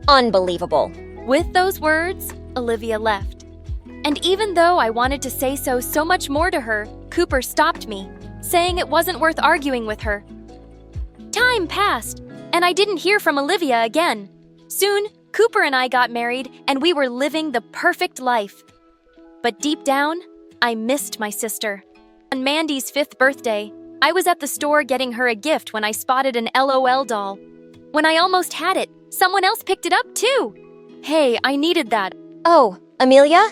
Unbelievable. With those words, Olivia left. And even though I wanted to say so much more to her, Cooper stopped me, saying it wasn't worth arguing with her. Time passed, and I didn't hear from Olivia again. Soon, Cooper and I got married, and we were living the perfect life. But deep down, I missed my sister. On Mandy's 5th birthday, I was at the store getting her a gift when I spotted an LOL doll. When I almost had it, someone else picked it up too. Hey, I needed that. Oh, Amelia?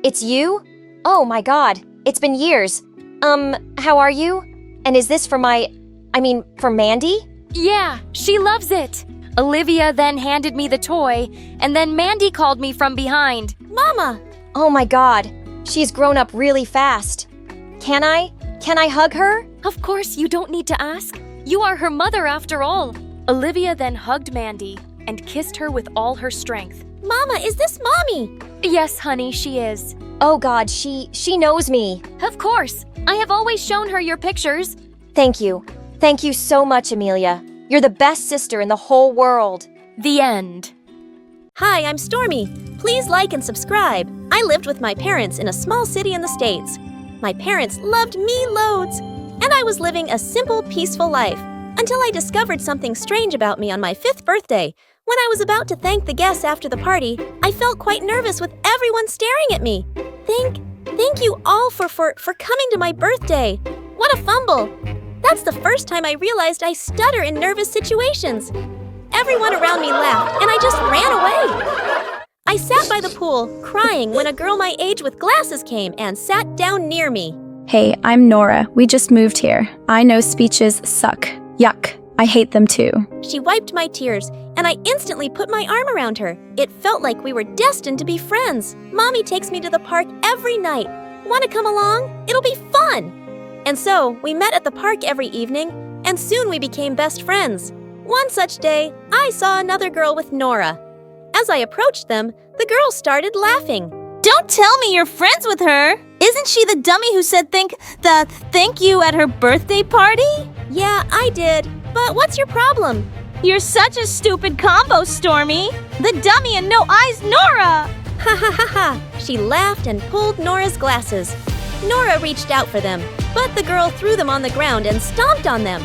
It's you? Oh my god, it's been years. How are you? And is this for for Mandy? Yeah, she loves it. Olivia then handed me the toy, and then Mandy called me from behind. Mama! Oh my god, she's grown up really fast. Can I hug her? Of course, you don't need to ask. You are her mother after all. Olivia then hugged Mandy and kissed her with all her strength. Mama, is this Mommy? Yes, honey, she is. Oh god, she knows me. Of course. I have always shown her your pictures. Thank you. Thank you so much, Amelia. You're the best sister in the whole world. The end. Hi, I'm Stormy. Please like and subscribe. I lived with my parents in a small city in the States. My parents loved me loads, and I was living a simple, peaceful life until I discovered something strange about me on my 5th birthday. When I was about to thank the guests after the party, I felt quite nervous with everyone staring at me. Thank you all for coming to my birthday. What a fumble. That's the first time I realized I stutter in nervous situations. Everyone around me laughed, and I just ran away. I sat by the pool, crying when a girl my age with glasses came and sat down near me. Hey, I'm Nora. We just moved here. I know speeches suck. Yuck. I hate them too. She wiped my tears, and I instantly put my arm around her. It felt like we were destined to be friends. Mommy takes me to the park every night. Want to come along? It'll be fun! And so, we met at the park every evening, and soon we became best friends. One such day, I saw another girl with Nora. As I approached them, the girl started laughing. Don't tell me you're friends with her! Isn't she the dummy who said thank you at her birthday party? Yeah, I did. But what's your problem? You're such a stupid combo, Stormy! The dummy and no eyes, Nora! Ha ha ha ha! She laughed and pulled Nora's glasses. Nora reached out for them, but the girl threw them on the ground and stomped on them.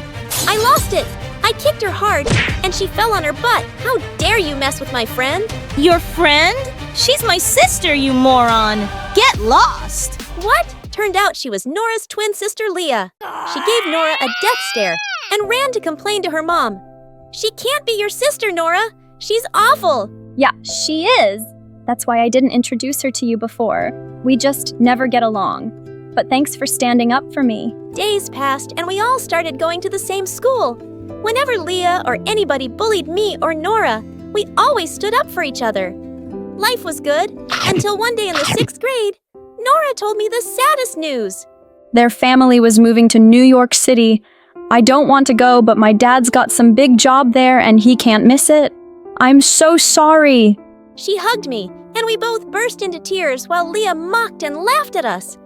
I lost it! I kicked her hard, and she fell on her butt. How dare you mess with my friend? Your friend? She's my sister, you moron! Get lost! What? Turned out she was Nora's twin sister, Leah. She gave Nora a death stare and ran to complain to her mom. She can't be your sister, Nora. She's awful. Yeah, she is. That's why I didn't introduce her to you before. We just never get along. But thanks for standing up for me. Days passed, and we all started going to the same school. Whenever Leah or anybody bullied me or Nora, we always stood up for each other. Life was good, until one day in the 6th grade, Nora told me the saddest news. Their family was moving to New York City. I don't want to go, but my dad's got some big job there and he can't miss it. I'm so sorry. She hugged me, and we both burst into tears while Leah mocked and laughed at us.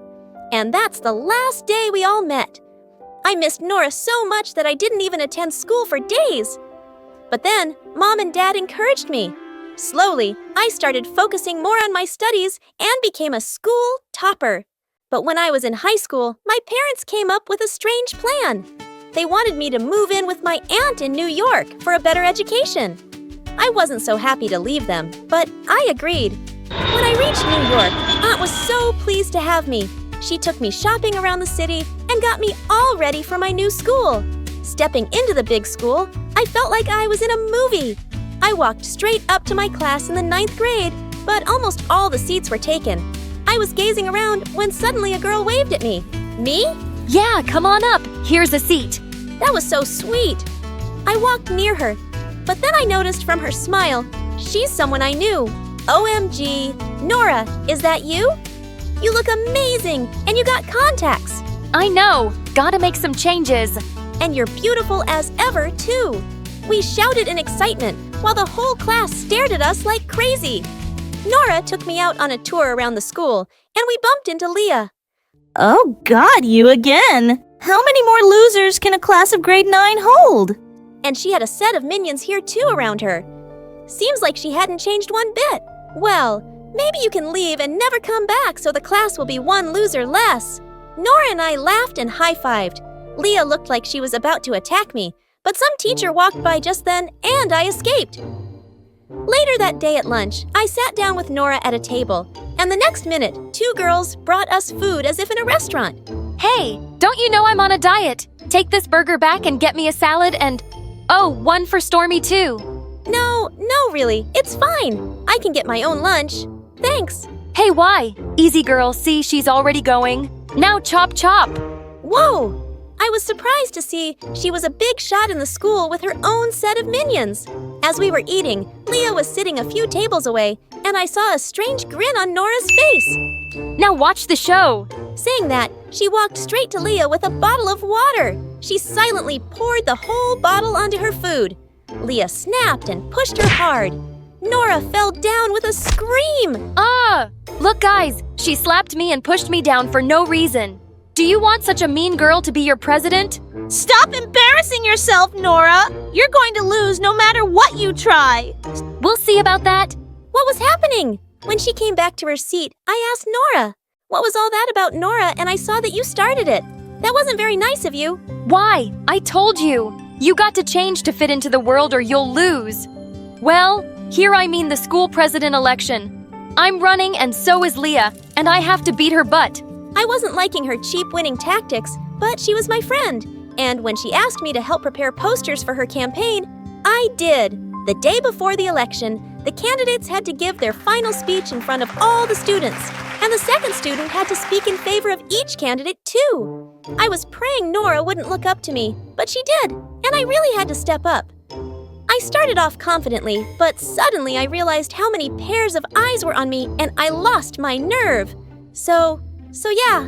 And that's the last day we all met. I missed Nora so much that I didn't even attend school for days. But then, Mom and Dad encouraged me. Slowly, I started focusing more on my studies and became a school topper. But when I was in high school, my parents came up with a strange plan. They wanted me to move in with my aunt in New York for a better education. I wasn't so happy to leave them, but I agreed. When I reached New York, Aunt was so pleased to have me. She took me shopping around the city and got me all ready for my new school. Stepping into the big school, I felt like I was in a movie. I walked straight up to my class in the 9th grade, but almost all the seats were taken. I was gazing around when suddenly a girl waved at me. Me? Yeah, come on up. Here's a seat. That was so sweet. I walked near her, but then I noticed from her smile, she's someone I knew. OMG. Nora, is that you? You look amazing, and you got contacts. I know. Gotta make some changes. And you're beautiful as ever, too. We shouted in excitement while the whole class stared at us like crazy. Nora took me out on a tour around the school, and we bumped into Leah. Oh God, you again! How many more losers can a class of grade 9 hold? And she had a set of minions here too around her. Seems like she hadn't changed one bit. Well, Maybe you can leave and never come back so the class will be one loser less. Nora and I laughed and high-fived. Leah looked like she was about to attack me, but some teacher walked by just then and I escaped. Later that day at lunch, I sat down with Nora at a table, and the next minute, 2 girls brought us food as if in a restaurant. Hey, don't you know I'm on a diet? Take this burger back and get me a salad and... Oh, one for Stormy too. No, really, it's fine. I can get my own lunch. Thanks. Hey, why? Easy girl, see, she's already going. Now chop chop. Whoa! I was surprised to see she was a big shot in the school with her own set of minions. As we were eating, Leah was sitting a few tables away, and I saw a strange grin on Nora's face. Now watch the show. Saying that, she walked straight to Leah with a bottle of water. She silently poured the whole bottle onto her food. Leah snapped and pushed her hard. Nora fell down with a scream. Ah! Look, guys, she slapped me and pushed me down for no reason. Do you want such a mean girl to be your president? Stop embarrassing yourself, Nora! You're going to lose no matter what you try. We'll see about that. What was happening? When she came back to her seat, I asked Nora. What was all that about Nora, and I saw that you started it. That wasn't very nice of you. Why? I told you. You got to change to fit into the world or you'll lose. Well, here I mean the school president election. I'm running and so is Leah, and I have to beat her butt. I wasn't liking her cheap winning tactics, but she was my friend. And when she asked me to help prepare posters for her campaign, I did. The day before the election, the candidates had to give their final speech in front of all the students, and the second student had to speak in favor of each candidate too. I was praying Nora wouldn't look up to me, but she did, and I really had to step up. I started off confidently, but suddenly I realized how many pairs of eyes were on me, and I lost my nerve. So yeah,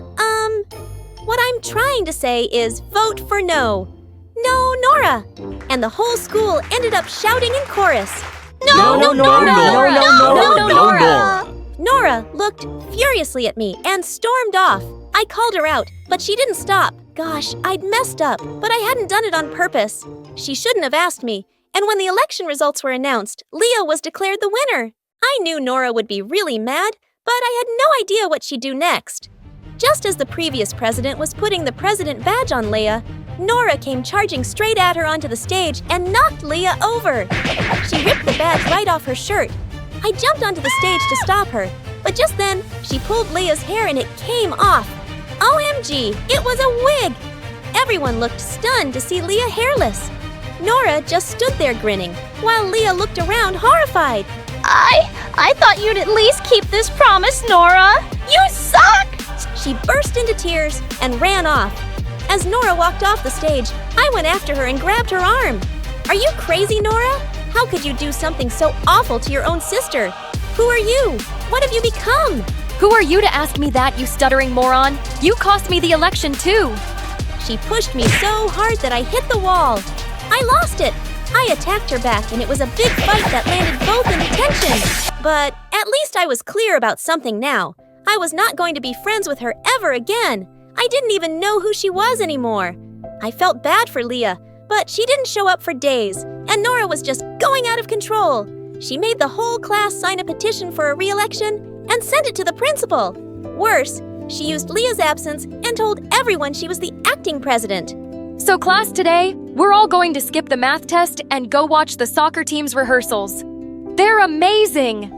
what I'm trying to say is vote for no. No, Nora! And the whole school ended up shouting in chorus. No, Nora! Nora looked furiously at me and stormed off. I called her out, but she didn't stop. Gosh, I'd messed up, but I hadn't done it on purpose. She shouldn't have asked me. And when the election results were announced, Leah was declared the winner. I knew Nora would be really mad, but I had no idea what she'd do next. Just as the previous president was putting the president badge on Leah, Nora came charging straight at her onto the stage and knocked Leah over. She ripped the badge right off her shirt. I jumped onto the stage to stop her, but just then, she pulled Leah's hair and it came off. OMG, it was a wig! Everyone looked stunned to see Leah hairless. Nora just stood there grinning, while Leah looked around horrified. I thought you'd at least keep this promise, Nora. You suck! She burst into tears and ran off. As Nora walked off the stage, I went after her and grabbed her arm. Are you crazy, Nora? How could you do something so awful to your own sister? Who are you? What have you become? Who are you to ask me that, you stuttering moron? You cost me the election too. She pushed me so hard that I hit the wall. I lost it. I attacked her back, and it was a big fight that landed both in detention. But at least I was clear about something now. I was not going to be friends with her ever again. I didn't even know who she was anymore. I felt bad for Leah, but she didn't show up for days, and Nora was just going out of control. She made the whole class sign a petition for a re-election and sent it to the principal. Worse, she used Leah's absence and told everyone she was the acting president. So class, today, we're all going to skip the math test and go watch the soccer team's rehearsals. They're amazing!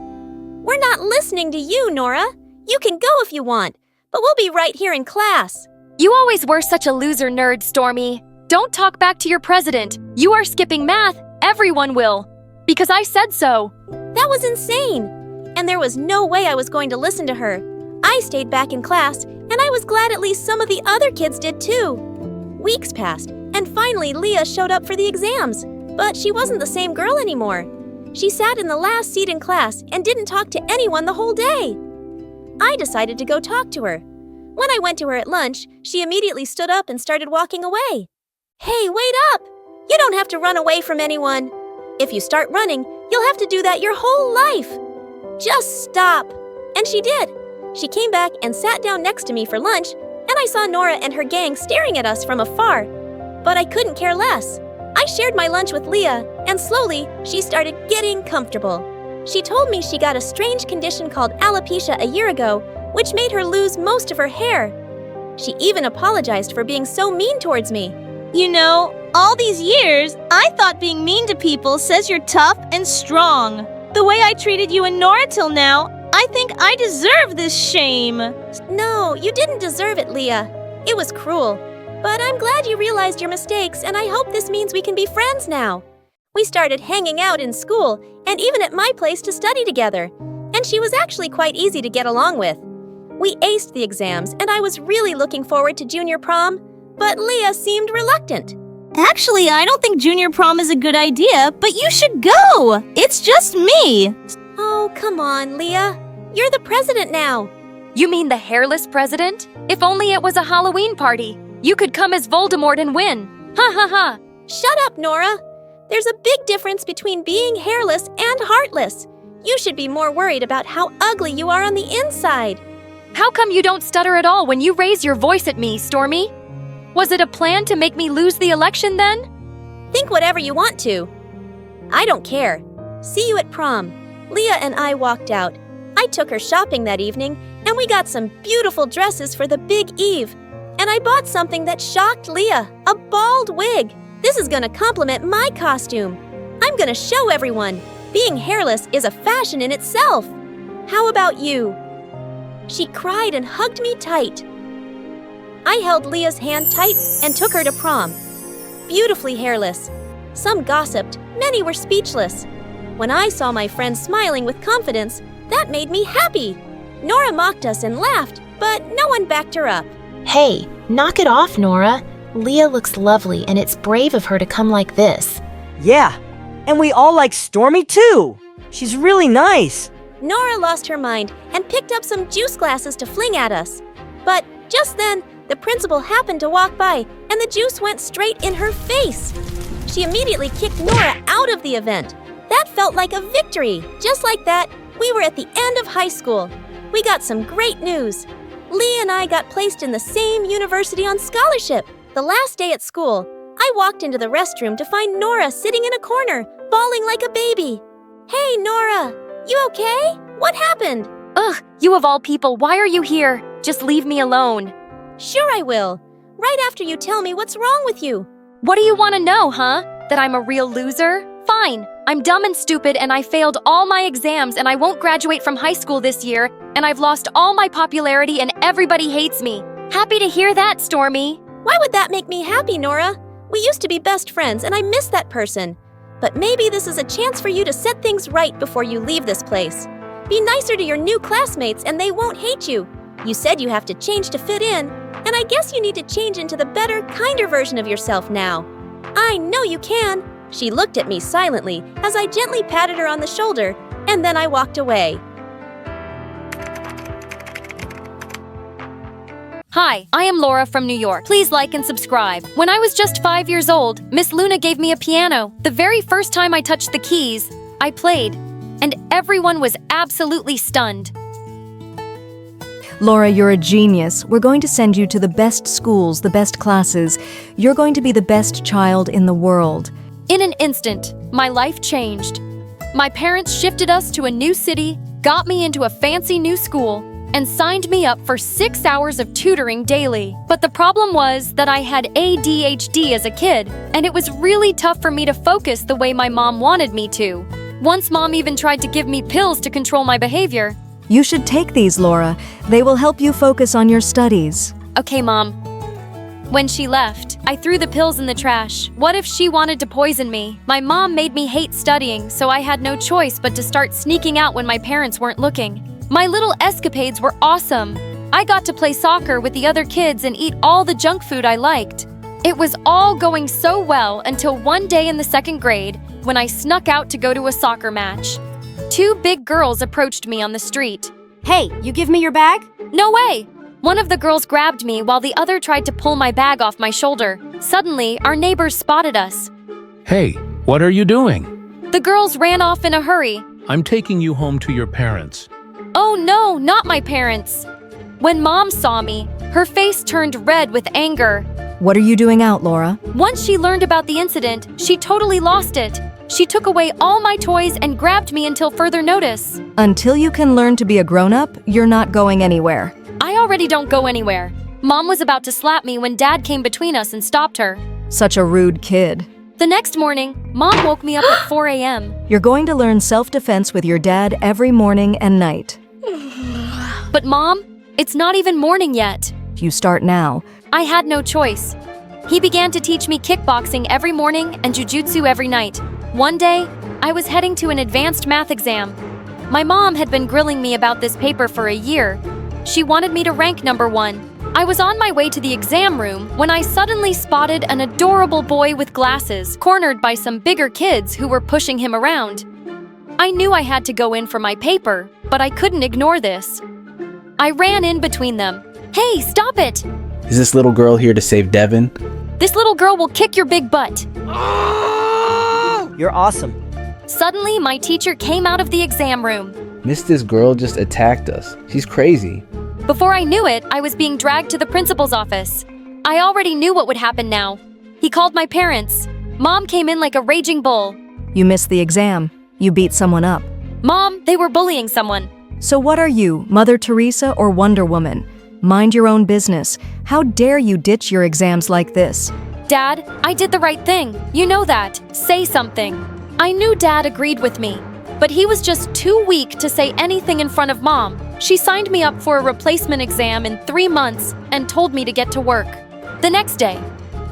We're not listening to you, Nora. You can go if you want, but we'll be right here in class. You always were such a loser nerd, Stormy. Don't talk back to your president. You are skipping math. Everyone will. Because I said so. That was insane. And there was no way I was going to listen to her. I stayed back in class, and I was glad at least some of the other kids did too. Weeks passed, and finally Leah showed up for the exams. But she wasn't the same girl anymore. She sat in the last seat in class and didn't talk to anyone the whole day. I decided to go talk to her. When I went to her at lunch, she immediately stood up and started walking away. Hey, wait up! You don't have to run away from anyone. If you start running, you'll have to do that your whole life. Just stop. And she did. She came back and sat down next to me for lunch, and I saw Nora and her gang staring at us from afar. But I couldn't care less. I shared my lunch with Leah, and slowly, she started getting comfortable. She told me she got a strange condition called alopecia a year ago, which made her lose most of her hair. She even apologized for being so mean towards me. You know, all these years, I thought being mean to people says you're tough and strong. The way I treated you and Nora till now, I think I deserve this shame. No, you didn't deserve it, Leah. It was cruel. But I'm glad you realized your mistakes, and I hope this means we can be friends now. We started hanging out in school, and even at my place to study together. And she was actually quite easy to get along with. We aced the exams, and I was really looking forward to junior prom, but Leah seemed reluctant. Actually, I don't think junior prom is a good idea, but you should go! It's just me! Oh, come on, Leah. You're the president now. You mean the hairless president? If only it was a Halloween party. You could come as Voldemort and win. Ha ha ha. Shut up, Nora. There's a big difference between being hairless and heartless. You should be more worried about how ugly you are on the inside. How come you don't stutter at all when you raise your voice at me, Stormy? Was it a plan to make me lose the election then? Think whatever you want to. I don't care. See you at prom. Leah and I walked out. I took her shopping that evening, and we got some beautiful dresses for the big eve. And I bought something that shocked Leah, a bald wig. This is gonna complement my costume. I'm gonna show everyone. Being hairless is a fashion in itself. How about you? She cried and hugged me tight. I held Leah's hand tight and took her to prom. Beautifully hairless. Some gossiped, many were speechless. When I saw my friends smiling with confidence, that made me happy. Nora mocked us and laughed, but no one backed her up. Hey, knock it off, Nora. Leah looks lovely, and it's brave of her to come like this. Yeah, and we all like Stormy too. She's really nice. Nora lost her mind and picked up some juice glasses to fling at us. But just then, the principal happened to walk by, and the juice went straight in her face. She immediately kicked Nora out of the event. That felt like a victory. Just like that, we were at the end of high school. We got some great news. Leah and I got placed in the same university on scholarship. The last day at school, I walked into the restroom to find Nora sitting in a corner, bawling like a baby. Hey, Nora, you okay? What happened? Ugh, you of all people, why are you here? Just leave me alone. Sure I will. Right after you tell me what's wrong with you. What do you want to know, huh? That I'm a real loser? Fine. I'm dumb and stupid, and I failed all my exams, and I won't graduate from high school this year, and I've lost all my popularity, and everybody hates me. Happy to hear that, Stormy. Why would that make me happy, Nora? We used to be best friends, and I miss that person. But maybe this is a chance for you to set things right before you leave this place. Be nicer to your new classmates, and they won't hate you. You said you have to change to fit in, and I guess you need to change into the better, kinder version of yourself now. I know you can. She looked at me silently as I gently patted her on the shoulder, and then I walked away. Hi, I am Laura from New York. Please like and subscribe. When I was just 5 years old, Miss Luna gave me a piano. The very first time I touched the keys, I played, and everyone was absolutely stunned. Laura, you're a genius. We're going to send you to the best schools, the best classes. You're going to be the best child in the world. In an instant, my life changed. My parents shifted us to a new city, got me into a fancy new school, and signed me up for 6 hours of tutoring daily. But the problem was that I had ADHD as a kid, and it was really tough for me to focus the way my mom wanted me to. Once Mom even tried to give me pills to control my behavior. You should take these, Laura. They will help you focus on your studies. Okay, Mom. When she left, I threw the pills in the trash. What if she wanted to poison me? My mom made me hate studying, so I had no choice but to start sneaking out when my parents weren't looking. My little escapades were awesome. I got to play soccer with the other kids and eat all the junk food I liked. It was all going so well until one day in the 2nd grade when I snuck out to go to a soccer match. 2 big girls approached me on the street. Hey, you give me your bag? No way! One of the girls grabbed me while the other tried to pull my bag off my shoulder. Suddenly, our neighbors spotted us. Hey, what are you doing? The girls ran off in a hurry. I'm taking you home to your parents. Oh no, not my parents. When Mom saw me, her face turned red with anger. What are you doing out, Laura? Once she learned about the incident, she totally lost it. She took away all my toys and grabbed me until further notice. Until you can learn to be a grown-up, you're not going anywhere. I already don't go anywhere. Mom was about to slap me when Dad came between us and stopped her. Such a rude kid. The next morning, Mom woke me up at 4 a.m. You're going to learn self-defense with your dad every morning and night. But Mom, it's not even morning yet. You start now. I had no choice. He began to teach me kickboxing every morning and jujutsu every night. One day, I was heading to an advanced math exam. My mom had been grilling me about this paper for a year. She wanted me to rank number 1. I was on my way to the exam room when I suddenly spotted an adorable boy with glasses, cornered by some bigger kids who were pushing him around. I knew I had to go in for my paper, but I couldn't ignore this. I ran in between them. Hey, stop it! Is this little girl here to save Devin? This little girl will kick your big butt. You're awesome. Suddenly, my teacher came out of the exam room. Miss, this girl just attacked us. She's crazy. Before I knew it, I was being dragged to the principal's office. I already knew what would happen now. He called my parents. Mom came in like a raging bull. You missed the exam. You beat someone up. Mom, they were bullying someone. So what are you, Mother Teresa or Wonder Woman? Mind your own business. How dare you ditch your exams like this? Dad, I did the right thing. You know that. Say something. I knew Dad agreed with me, but he was just too weak to say anything in front of Mom. She signed me up for a replacement exam in 3 months and told me to get to work. The next day,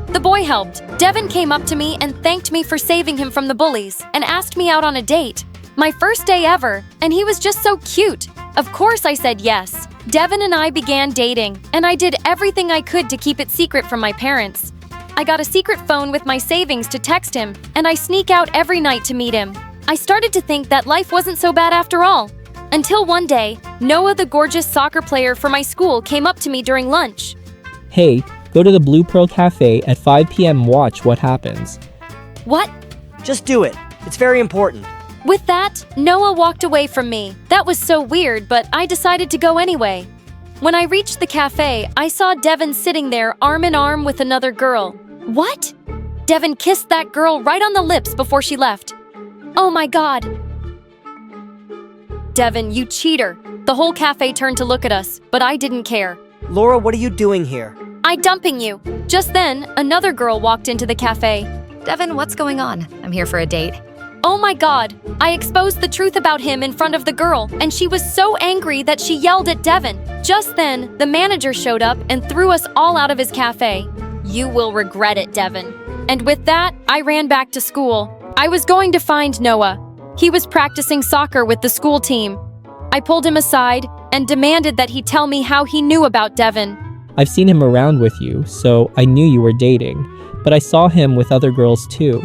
the boy helped. Devin came up to me and thanked me for saving him from the bullies and asked me out on a date. My first day ever, and he was just so cute. Of course I said yes. Devin and I began dating, and I did everything I could to keep it secret from my parents. I got a secret phone with my savings to text him, and I sneak out every night to meet him. I started to think that life wasn't so bad after all. Until one day, Noah, the gorgeous soccer player for my school, came up to me during lunch. Hey, go to the Blue Pearl Cafe at 5 p.m. Watch what happens. What? Just do it. It's very important. With that, Noah walked away from me. That was so weird, but I decided to go anyway. When I reached the cafe, I saw Devin sitting there arm in arm with another girl. What? Devin kissed that girl right on the lips before she left. Oh my God. Devin, you cheater. The whole cafe turned to look at us, but I didn't care. Laura, what are you doing here? I'm dumping you. Just then, another girl walked into the cafe. Devin, what's going on? I'm here for a date. Oh my God. I exposed the truth about him in front of the girl, and she was so angry that she yelled at Devin. Just then, the manager showed up and threw us all out of his cafe. You will regret it, Devin. And with that, I ran back to school. I was going to find Noah. He was practicing soccer with the school team. I pulled him aside and demanded that he tell me how he knew about Devin. I've seen him around with you, so I knew you were dating. But I saw him with other girls too.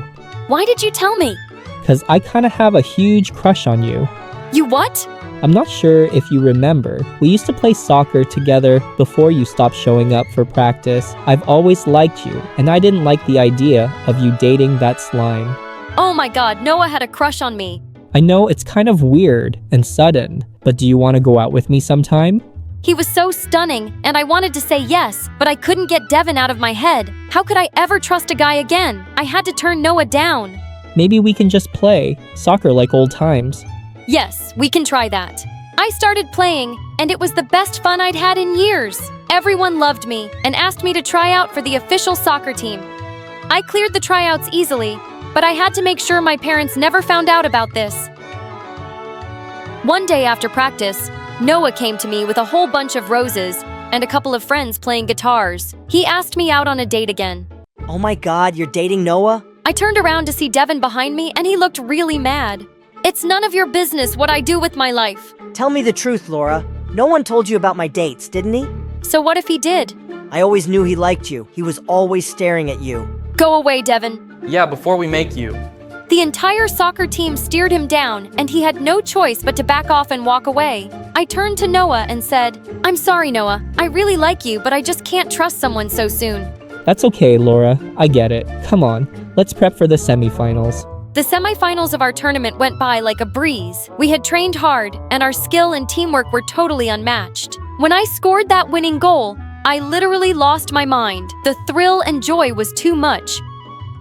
Why did you tell me? Because I kind of have a huge crush on you. You what? I'm not sure if you remember. We used to play soccer together before you stopped showing up for practice. I've always liked you, and I didn't like the idea of you dating that slime. Oh my God, Noah had a crush on me. I know it's kind of weird and sudden, but do you want to go out with me sometime? He was so stunning, and I wanted to say yes, but I couldn't get Devin out of my head. How could I ever trust a guy again? I had to turn Noah down. Maybe we can just play soccer like old times. Yes, we can try that. I started playing, and it was the best fun I'd had in years. Everyone loved me and asked me to try out for the official soccer team. I cleared the tryouts easily, but I had to make sure my parents never found out about this. One day after practice, Noah came to me with a whole bunch of roses and a couple of friends playing guitars. He asked me out on a date again. Oh my God, you're dating Noah? I turned around to see Devin behind me, and he looked really mad. It's none of your business what I do with my life. Tell me the truth, Laura. No one told you about my dates, didn't he? So what if he did? I always knew he liked you. He was always staring at you. Go away, Devin. Yeah, before we make you. The entire soccer team steered him down, and he had no choice but to back off and walk away. I turned to Noah and said, I'm sorry, Noah. I really like you, but I just can't trust someone so soon. That's okay, Laura. I get it. Come on, let's prep for the semifinals. The semifinals of our tournament went by like a breeze. We had trained hard, and our skill and teamwork were totally unmatched. When I scored that winning goal, I literally lost my mind. The thrill and joy was too much.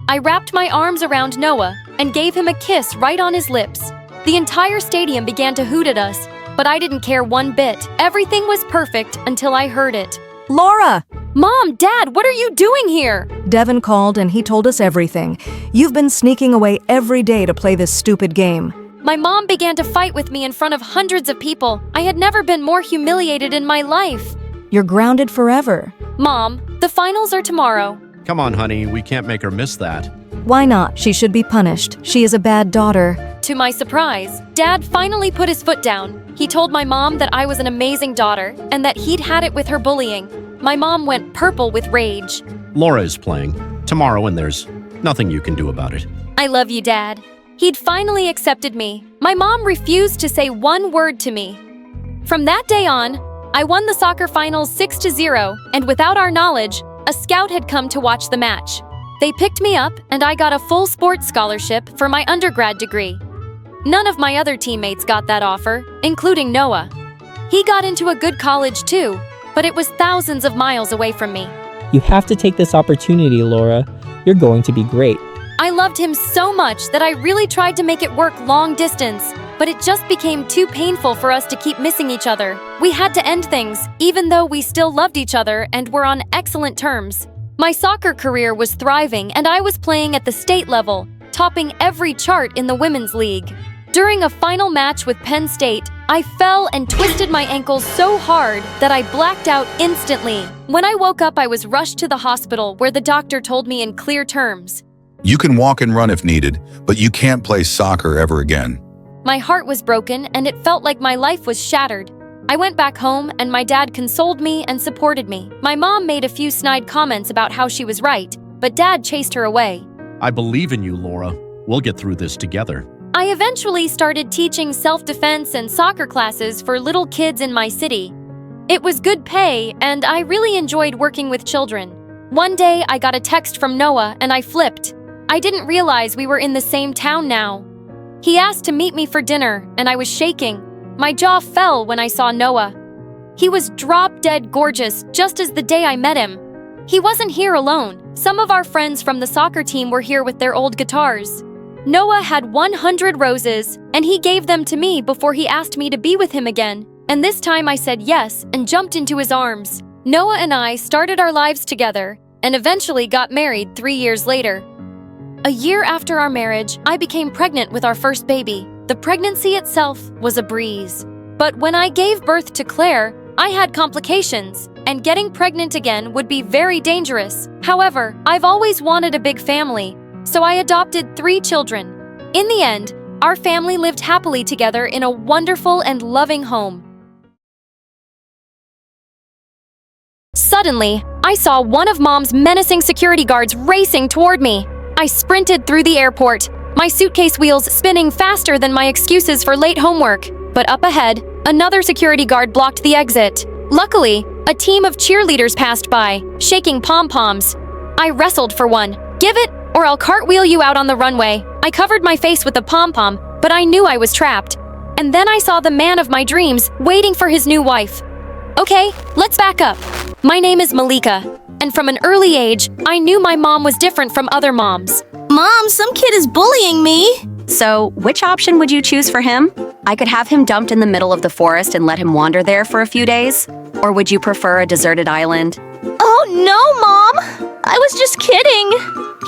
I wrapped my arms around Noah, and gave him a kiss right on his lips. The entire stadium began to hoot at us, but I didn't care one bit. Everything was perfect until I heard it. Laura! Mom, Dad, what are you doing here? Devin called and he told us everything. You've been sneaking away every day to play this stupid game. My mom began to fight with me in front of hundreds of people. I had never been more humiliated in my life. You're grounded forever. Mom, the finals are tomorrow. Come on, honey, we can't make her miss that. Why not? She should be punished. She is a bad daughter. To my surprise, Dad finally put his foot down. He told my mom that I was an amazing daughter and that he'd had it with her bullying. My mom went purple with rage. Laura is playing. Tomorrow, and there's nothing you can do about it. I love you, Dad. He'd finally accepted me. My mom refused to say one word to me. From that day on, I won the soccer finals 6-0, and without our knowledge, a scout had come to watch the match. They picked me up, and I got a full sports scholarship for my undergrad degree. None of my other teammates got that offer, including Noah. He got into a good college too, but it was thousands of miles away from me. You have to take this opportunity, Laura. You're going to be great. I loved him so much that I really tried to make it work long distance, but it just became too painful for us to keep missing each other. We had to end things, even though we still loved each other and were on excellent terms. My soccer career was thriving and I was playing at the state level, topping every chart in the women's league. During a final match with Penn State, I fell and twisted my ankle so hard that I blacked out instantly. When I woke up, I was rushed to the hospital where the doctor told me in clear terms, "You can walk and run if needed, but you can't play soccer ever again." My heart was broken and it felt like my life was shattered. I went back home and my dad consoled me and supported me. My mom made a few snide comments about how she was right, but Dad chased her away. I believe in you, Laura. We'll get through this together. I eventually started teaching self-defense and soccer classes for little kids in my city. It was good pay and I really enjoyed working with children. One day I got a text from Noah and I flipped. I didn't realize we were in the same town now. He asked to meet me for dinner and I was shaking. My jaw fell when I saw Noah. He was drop-dead gorgeous, just as the day I met him. He wasn't here alone. Some of our friends from the soccer team were here with their old guitars. Noah had 100 roses, and he gave them to me before he asked me to be with him again. And this time I said yes and jumped into his arms. Noah and I started our lives together and eventually got married 3 years later. A year after our marriage, I became pregnant with our first baby. The pregnancy itself was a breeze. But when I gave birth to Claire, I had complications, and getting pregnant again would be very dangerous. However, I've always wanted a big family, so I adopted 3 children. In the end, our family lived happily together in a wonderful and loving home. Suddenly, I saw one of Mom's menacing security guards racing toward me. I sprinted through the airport, my suitcase wheels spinning faster than my excuses for late homework. But up ahead, another security guard blocked the exit. Luckily, a team of cheerleaders passed by, shaking pom-poms. I wrestled for one. "Give it, or I'll cartwheel you out on the runway." I covered my face with a pom-pom, but I knew I was trapped. And then I saw the man of my dreams waiting for his new wife. Okay, let's back up. My name is Malika, and from an early age, I knew my mom was different from other moms. Mom, some kid is bullying me. So, which option would you choose for him? I could have him dumped in the middle of the forest and let him wander there for a few days? Or would you prefer a deserted island? Oh no, Mom! I was just kidding.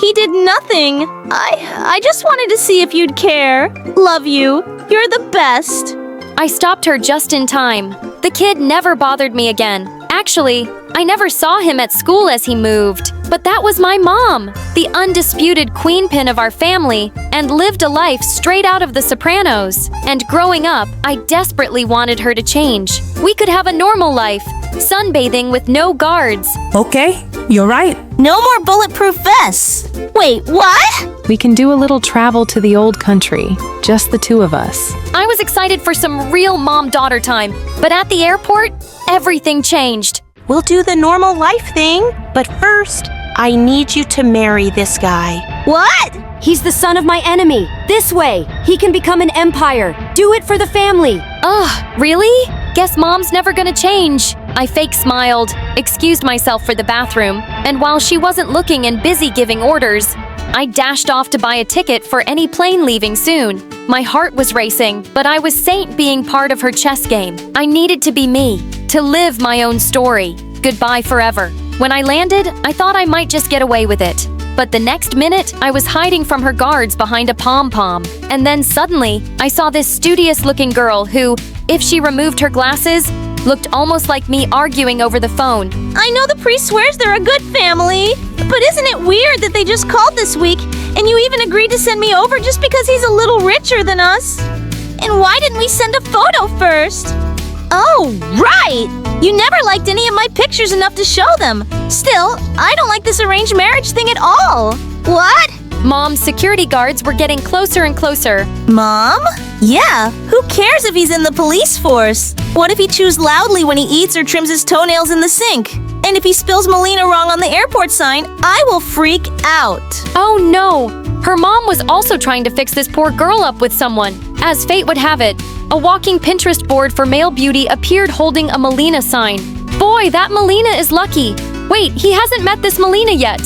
He did nothing. I just wanted to see if you'd care. Love you. You're the best. I stopped her just in time. The kid never bothered me again. Actually, I never saw him at school as he moved. But that was my mom, the undisputed queen pin of our family, and lived a life straight out of The Sopranos. And growing up, I desperately wanted her to change. We could have a normal life, sunbathing with no guards. Okay, you're right. No more bulletproof vests. Wait, what? We can do a little travel to the old country, just the 2 of us. I was excited for some real mom-daughter time, but at the airport, everything changed. We'll do the normal life thing, but first, I need you to marry this guy. What? He's the son of my enemy. This way, he can become an empire. Do it for the family. Ugh, really? Guess Mom's never gonna change. I fake smiled, excused myself for the bathroom, and while she wasn't looking and busy giving orders, I dashed off to buy a ticket for any plane leaving soon. My heart was racing, but I was Saint being part of her chess game. I needed to be me, to live my own story. Goodbye forever. When I landed, I thought I might just get away with it. But the next minute, I was hiding from her guards behind a pom-pom. And then suddenly, I saw this studious-looking girl who, if she removed her glasses, looked almost like me arguing over the phone. I know the priest swears they're a good family, but isn't it weird that they just called this week and you even agreed to send me over just because he's a little richer than us? And why didn't we send a photo first? Oh, right! You never liked any of my pictures enough to show them. Still, I don't like this arranged marriage thing at all. What? Mom's security guards were getting closer and closer. Mom? Yeah, who cares if he's in the police force? What if he chews loudly when he eats or trims his toenails in the sink? And if he spills Melina wrong on the airport sign, I will freak out. Oh no! Her mom was also trying to fix this poor girl up with someone. As fate would have it, a walking Pinterest board for male beauty appeared holding a Melina sign. Boy, that Melina is lucky. Wait, he hasn't met this Melina yet.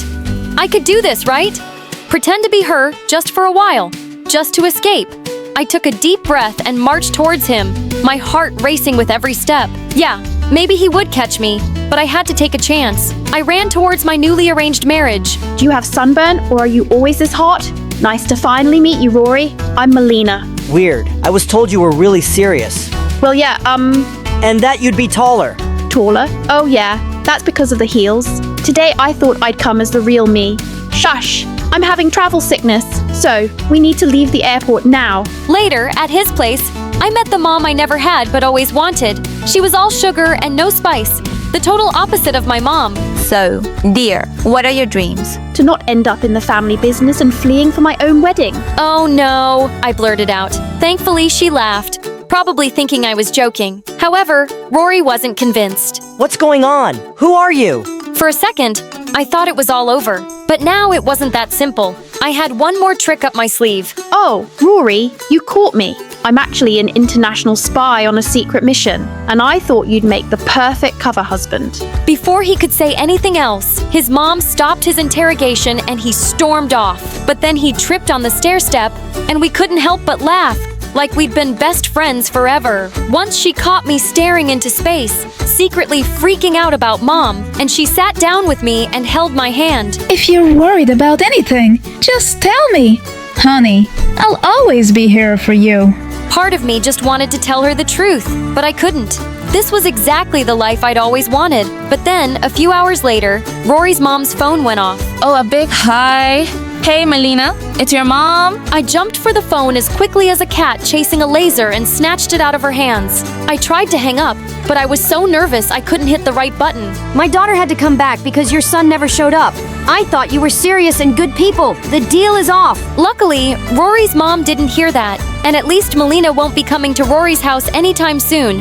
I could do this, right? Pretend to be her, just for a while. Just to escape. I took a deep breath and marched towards him, my heart racing with every step. Yeah, maybe he would catch me, but I had to take a chance. I ran towards my newly arranged marriage. Do you have sunburn, or are you always this hot? Nice to finally meet you, Rory. I'm Melina. Weird. I was told you were really serious. Well, yeah, And that you'd be taller. Taller? Oh, yeah. That's because of the heels. Today, I thought I'd come as the real me. Shush! I'm having travel sickness, so we need to leave the airport now. Later, at his place, I met the mom I never had but always wanted. She was all sugar and no spice, the total opposite of my mom. So, dear, what are your dreams? To not end up in the family business and fleeing for my own wedding. Oh no, I blurted out. Thankfully, she laughed, probably thinking I was joking. However, Rory wasn't convinced. What's going on? Who are you? For a second, I thought it was all over. But now it wasn't that simple. I had one more trick up my sleeve. Oh, Rory, you caught me. I'm actually an international spy on a secret mission, and I thought you'd make the perfect cover husband. Before he could say anything else, his mom stopped his interrogation and he stormed off. But then he tripped on the stair step, and we couldn't help but laugh, like we'd been best friends forever. Once she caught me staring into space, secretly freaking out about Mom, and she sat down with me and held my hand. If you're worried about anything, just tell me. Honey, I'll always be here for you. Part of me just wanted to tell her the truth, but I couldn't. This was exactly the life I'd always wanted. But then, a few hours later, Rory's mom's phone went off. Oh, a big hi. Hey, Melina, it's your mom. I jumped for the phone as quickly as a cat chasing a laser and snatched it out of her hands. I tried to hang up, but I was so nervous I couldn't hit the right button. My daughter had to come back because your son never showed up. I thought you were serious and good people. The deal is off. Luckily, Rory's mom didn't hear that, and at least Melina won't be coming to Rory's house anytime soon.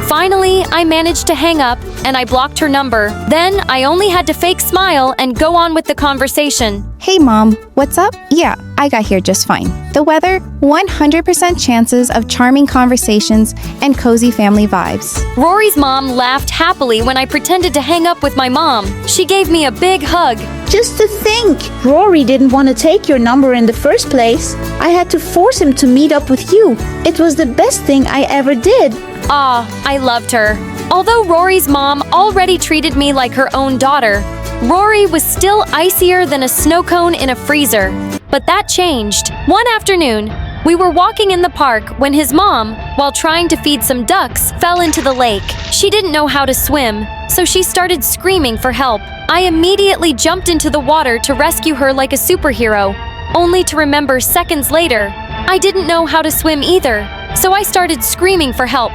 Finally, I managed to hang up, and I blocked her number. Then, I only had to fake smile and go on with the conversation. Hey Mom, what's up? Yeah, I got here just fine. The weather, 100% chances of charming conversations and cozy family vibes. Rory's mom laughed happily when I pretended to hang up with my mom. She gave me a big hug. Just to think, Rory didn't want to take your number in the first place. I had to force him to meet up with you. It was the best thing I ever did. Ah, I loved her. Although Rory's mom already treated me like her own daughter, Rory was still icier than a snow cone in a freezer. But that changed. One afternoon, we were walking in the park when his mom, while trying to feed some ducks, fell into the lake. She didn't know how to swim, so she started screaming for help. I immediately jumped into the water to rescue her like a superhero, only to remember seconds later, I didn't know how to swim either, so I started screaming for help.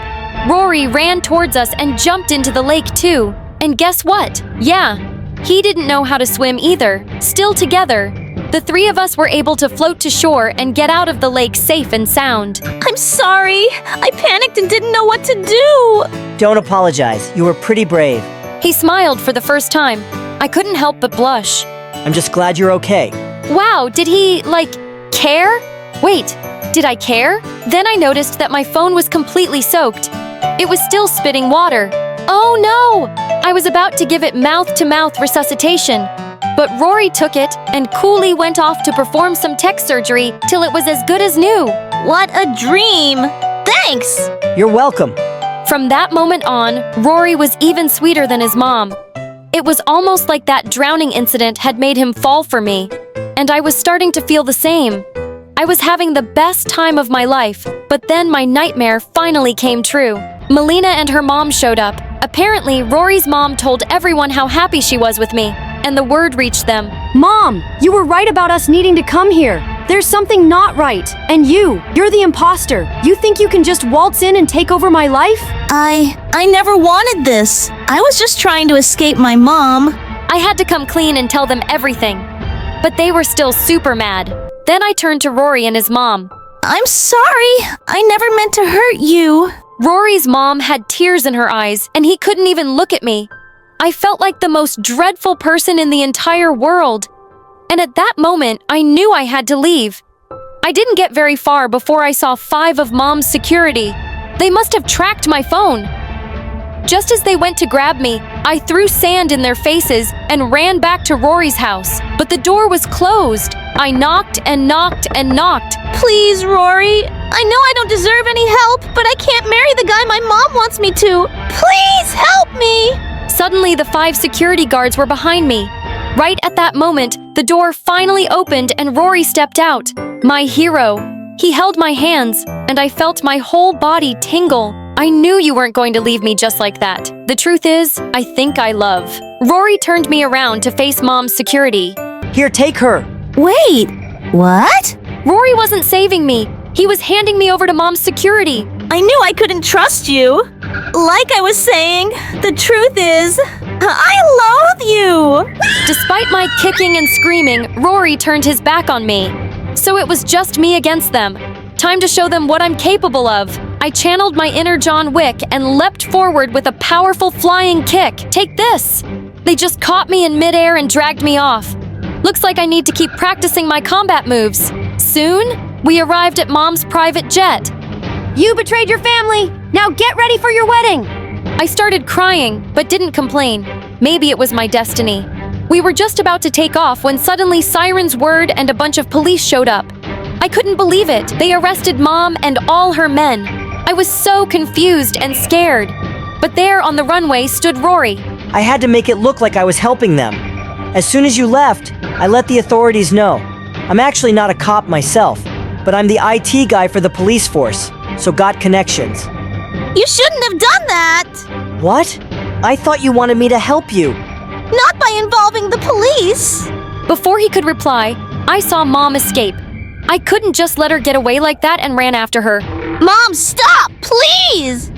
Rory ran towards us and jumped into the lake too. And guess what? Yeah, he didn't know how to swim either. Still together, the three of us were able to float to shore and get out of the lake safe and sound. I'm sorry. I panicked and didn't know what to do. Don't apologize. You were pretty brave. He smiled for the first time. I couldn't help but blush. I'm just glad you're okay. Wow, did he, care? Wait, did I care? Then I noticed that my phone was completely soaked. It was still spitting water. Oh no! I was about to give it mouth-to-mouth resuscitation. But Rory took it and coolly went off to perform some tech surgery till it was as good as new. What a dream! Thanks! You're welcome. From that moment on, Rory was even sweeter than his mom. It was almost like that drowning incident had made him fall for me, and I was starting to feel the same. I was having the best time of my life, but then my nightmare finally came true. Melina and her mom showed up. Apparently, Rory's mom told everyone how happy she was with me, and the word reached them. Mom, you were right about us needing to come here. There's something not right. And you're the imposter. You think you can just waltz in and take over my life? I never wanted this. I was just trying to escape my mom. I had to come clean and tell them everything, but they were still super mad. Then I turned to Rory and his mom. I'm sorry. I never meant to hurt you. Rory's mom had tears in her eyes, and he couldn't even look at me. I felt like the most dreadful person in the entire world. And at that moment, I knew I had to leave. I didn't get very far before I saw 5 of Mom's security. They must have tracked my phone. Just as they went to grab me, I threw sand in their faces and ran back to Rory's house. But the door was closed. I knocked and knocked and knocked. Please, Rory. I know I don't deserve any help, but I can't marry the guy my mom wants me to. Please help me. Suddenly, the 5 security guards were behind me. Right at that moment, the door finally opened and Rory stepped out. My hero. He held my hands, and I felt my whole body tingle. I knew you weren't going to leave me just like that. The truth is, I think I love. Rory turned me around to face Mom's security. Here, take her. Wait, what? Rory wasn't saving me. He was handing me over to Mom's security. I knew I couldn't trust you. Like I was saying, the truth is, I loathe you. Despite my kicking and screaming, Rory turned his back on me. So it was just me against them. Time to show them what I'm capable of. I channeled my inner John Wick and leapt forward with a powerful flying kick. Take this! They just caught me in midair and dragged me off. Looks like I need to keep practicing my combat moves. Soon, we arrived at Mom's private jet. You betrayed your family! Now get ready for your wedding! I started crying, but didn't complain. Maybe it was my destiny. We were just about to take off when suddenly Siren's word and a bunch of police showed up. I couldn't believe it. They arrested Mom and all her men. I was so confused and scared. But there on the runway stood Rory. I had to make it look like I was helping them. As soon as you left, I let the authorities know. I'm actually not a cop myself, but I'm the IT guy for the police force, so got connections. You shouldn't have done that! What? I thought you wanted me to help you. Not by involving the police! Before he could reply, I saw Mom escape. I couldn't just let her get away like that and ran after her. Mom, stop! Please!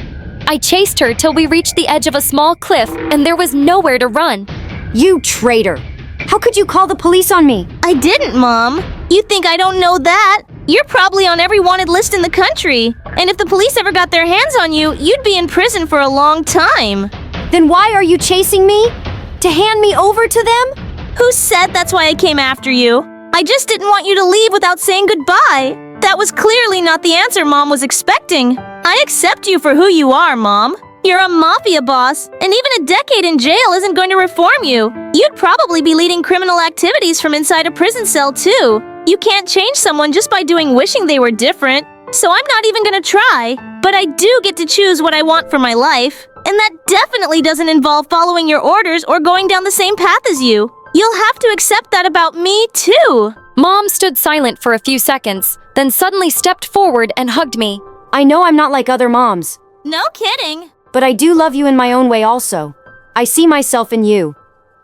I chased her till we reached the edge of a small cliff and there was nowhere to run. You traitor! How could you call the police on me? I didn't, Mom. You think I don't know that? You're probably on every wanted list in the country. And if the police ever got their hands on you, you'd be in prison for a long time. Then why are you chasing me? To hand me over to them? Who said that's why I came after you? I just didn't want you to leave without saying goodbye. That was clearly not the answer Mom was expecting. I accept you for who you are, Mom. You're a mafia boss, and even a decade in jail isn't going to reform you. You'd probably be leading criminal activities from inside a prison cell, too. You can't change someone just by wishing they were different. So I'm not even gonna try. But I do get to choose what I want for my life. And that definitely doesn't involve following your orders or going down the same path as you. You'll have to accept that about me, too. Mom stood silent for a few seconds, then suddenly stepped forward and hugged me. I know I'm not like other moms. No kidding. But I do love you in my own way also. I see myself in you.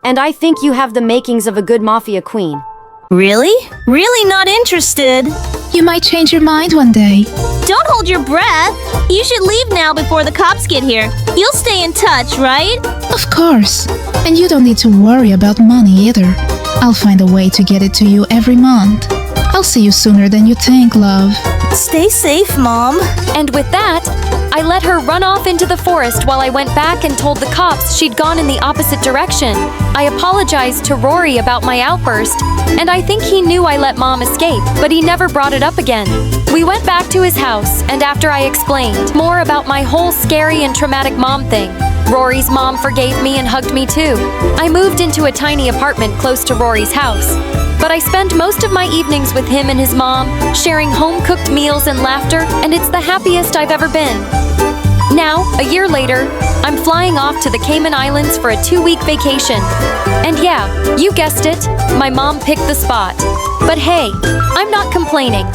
And I think you have the makings of a good mafia queen. Really? Really not interested? You might change your mind one day. Don't hold your breath. You should leave now before the cops get here. You'll stay in touch, right? Of course. And you don't need to worry about money either. I'll find a way to get it to you every month. I'll see you sooner than you think, love. Stay safe, Mom. And with that, I let her run off into the forest while I went back and told the cops she'd gone in the opposite direction. I apologized to Rory about my outburst, and I think he knew I let Mom escape, but he never brought it up again. We went back to his house, and after I explained more about my whole scary and traumatic mom thing, Rory's mom forgave me and hugged me too. I moved into a tiny apartment close to Rory's house. But I spend most of my evenings with him and his mom, sharing home-cooked meals and laughter, and it's the happiest I've ever been. Now, a year later, I'm flying off to the Cayman Islands for a 2-week vacation. And yeah, you guessed it, my mom picked the spot. But hey, I'm not complaining.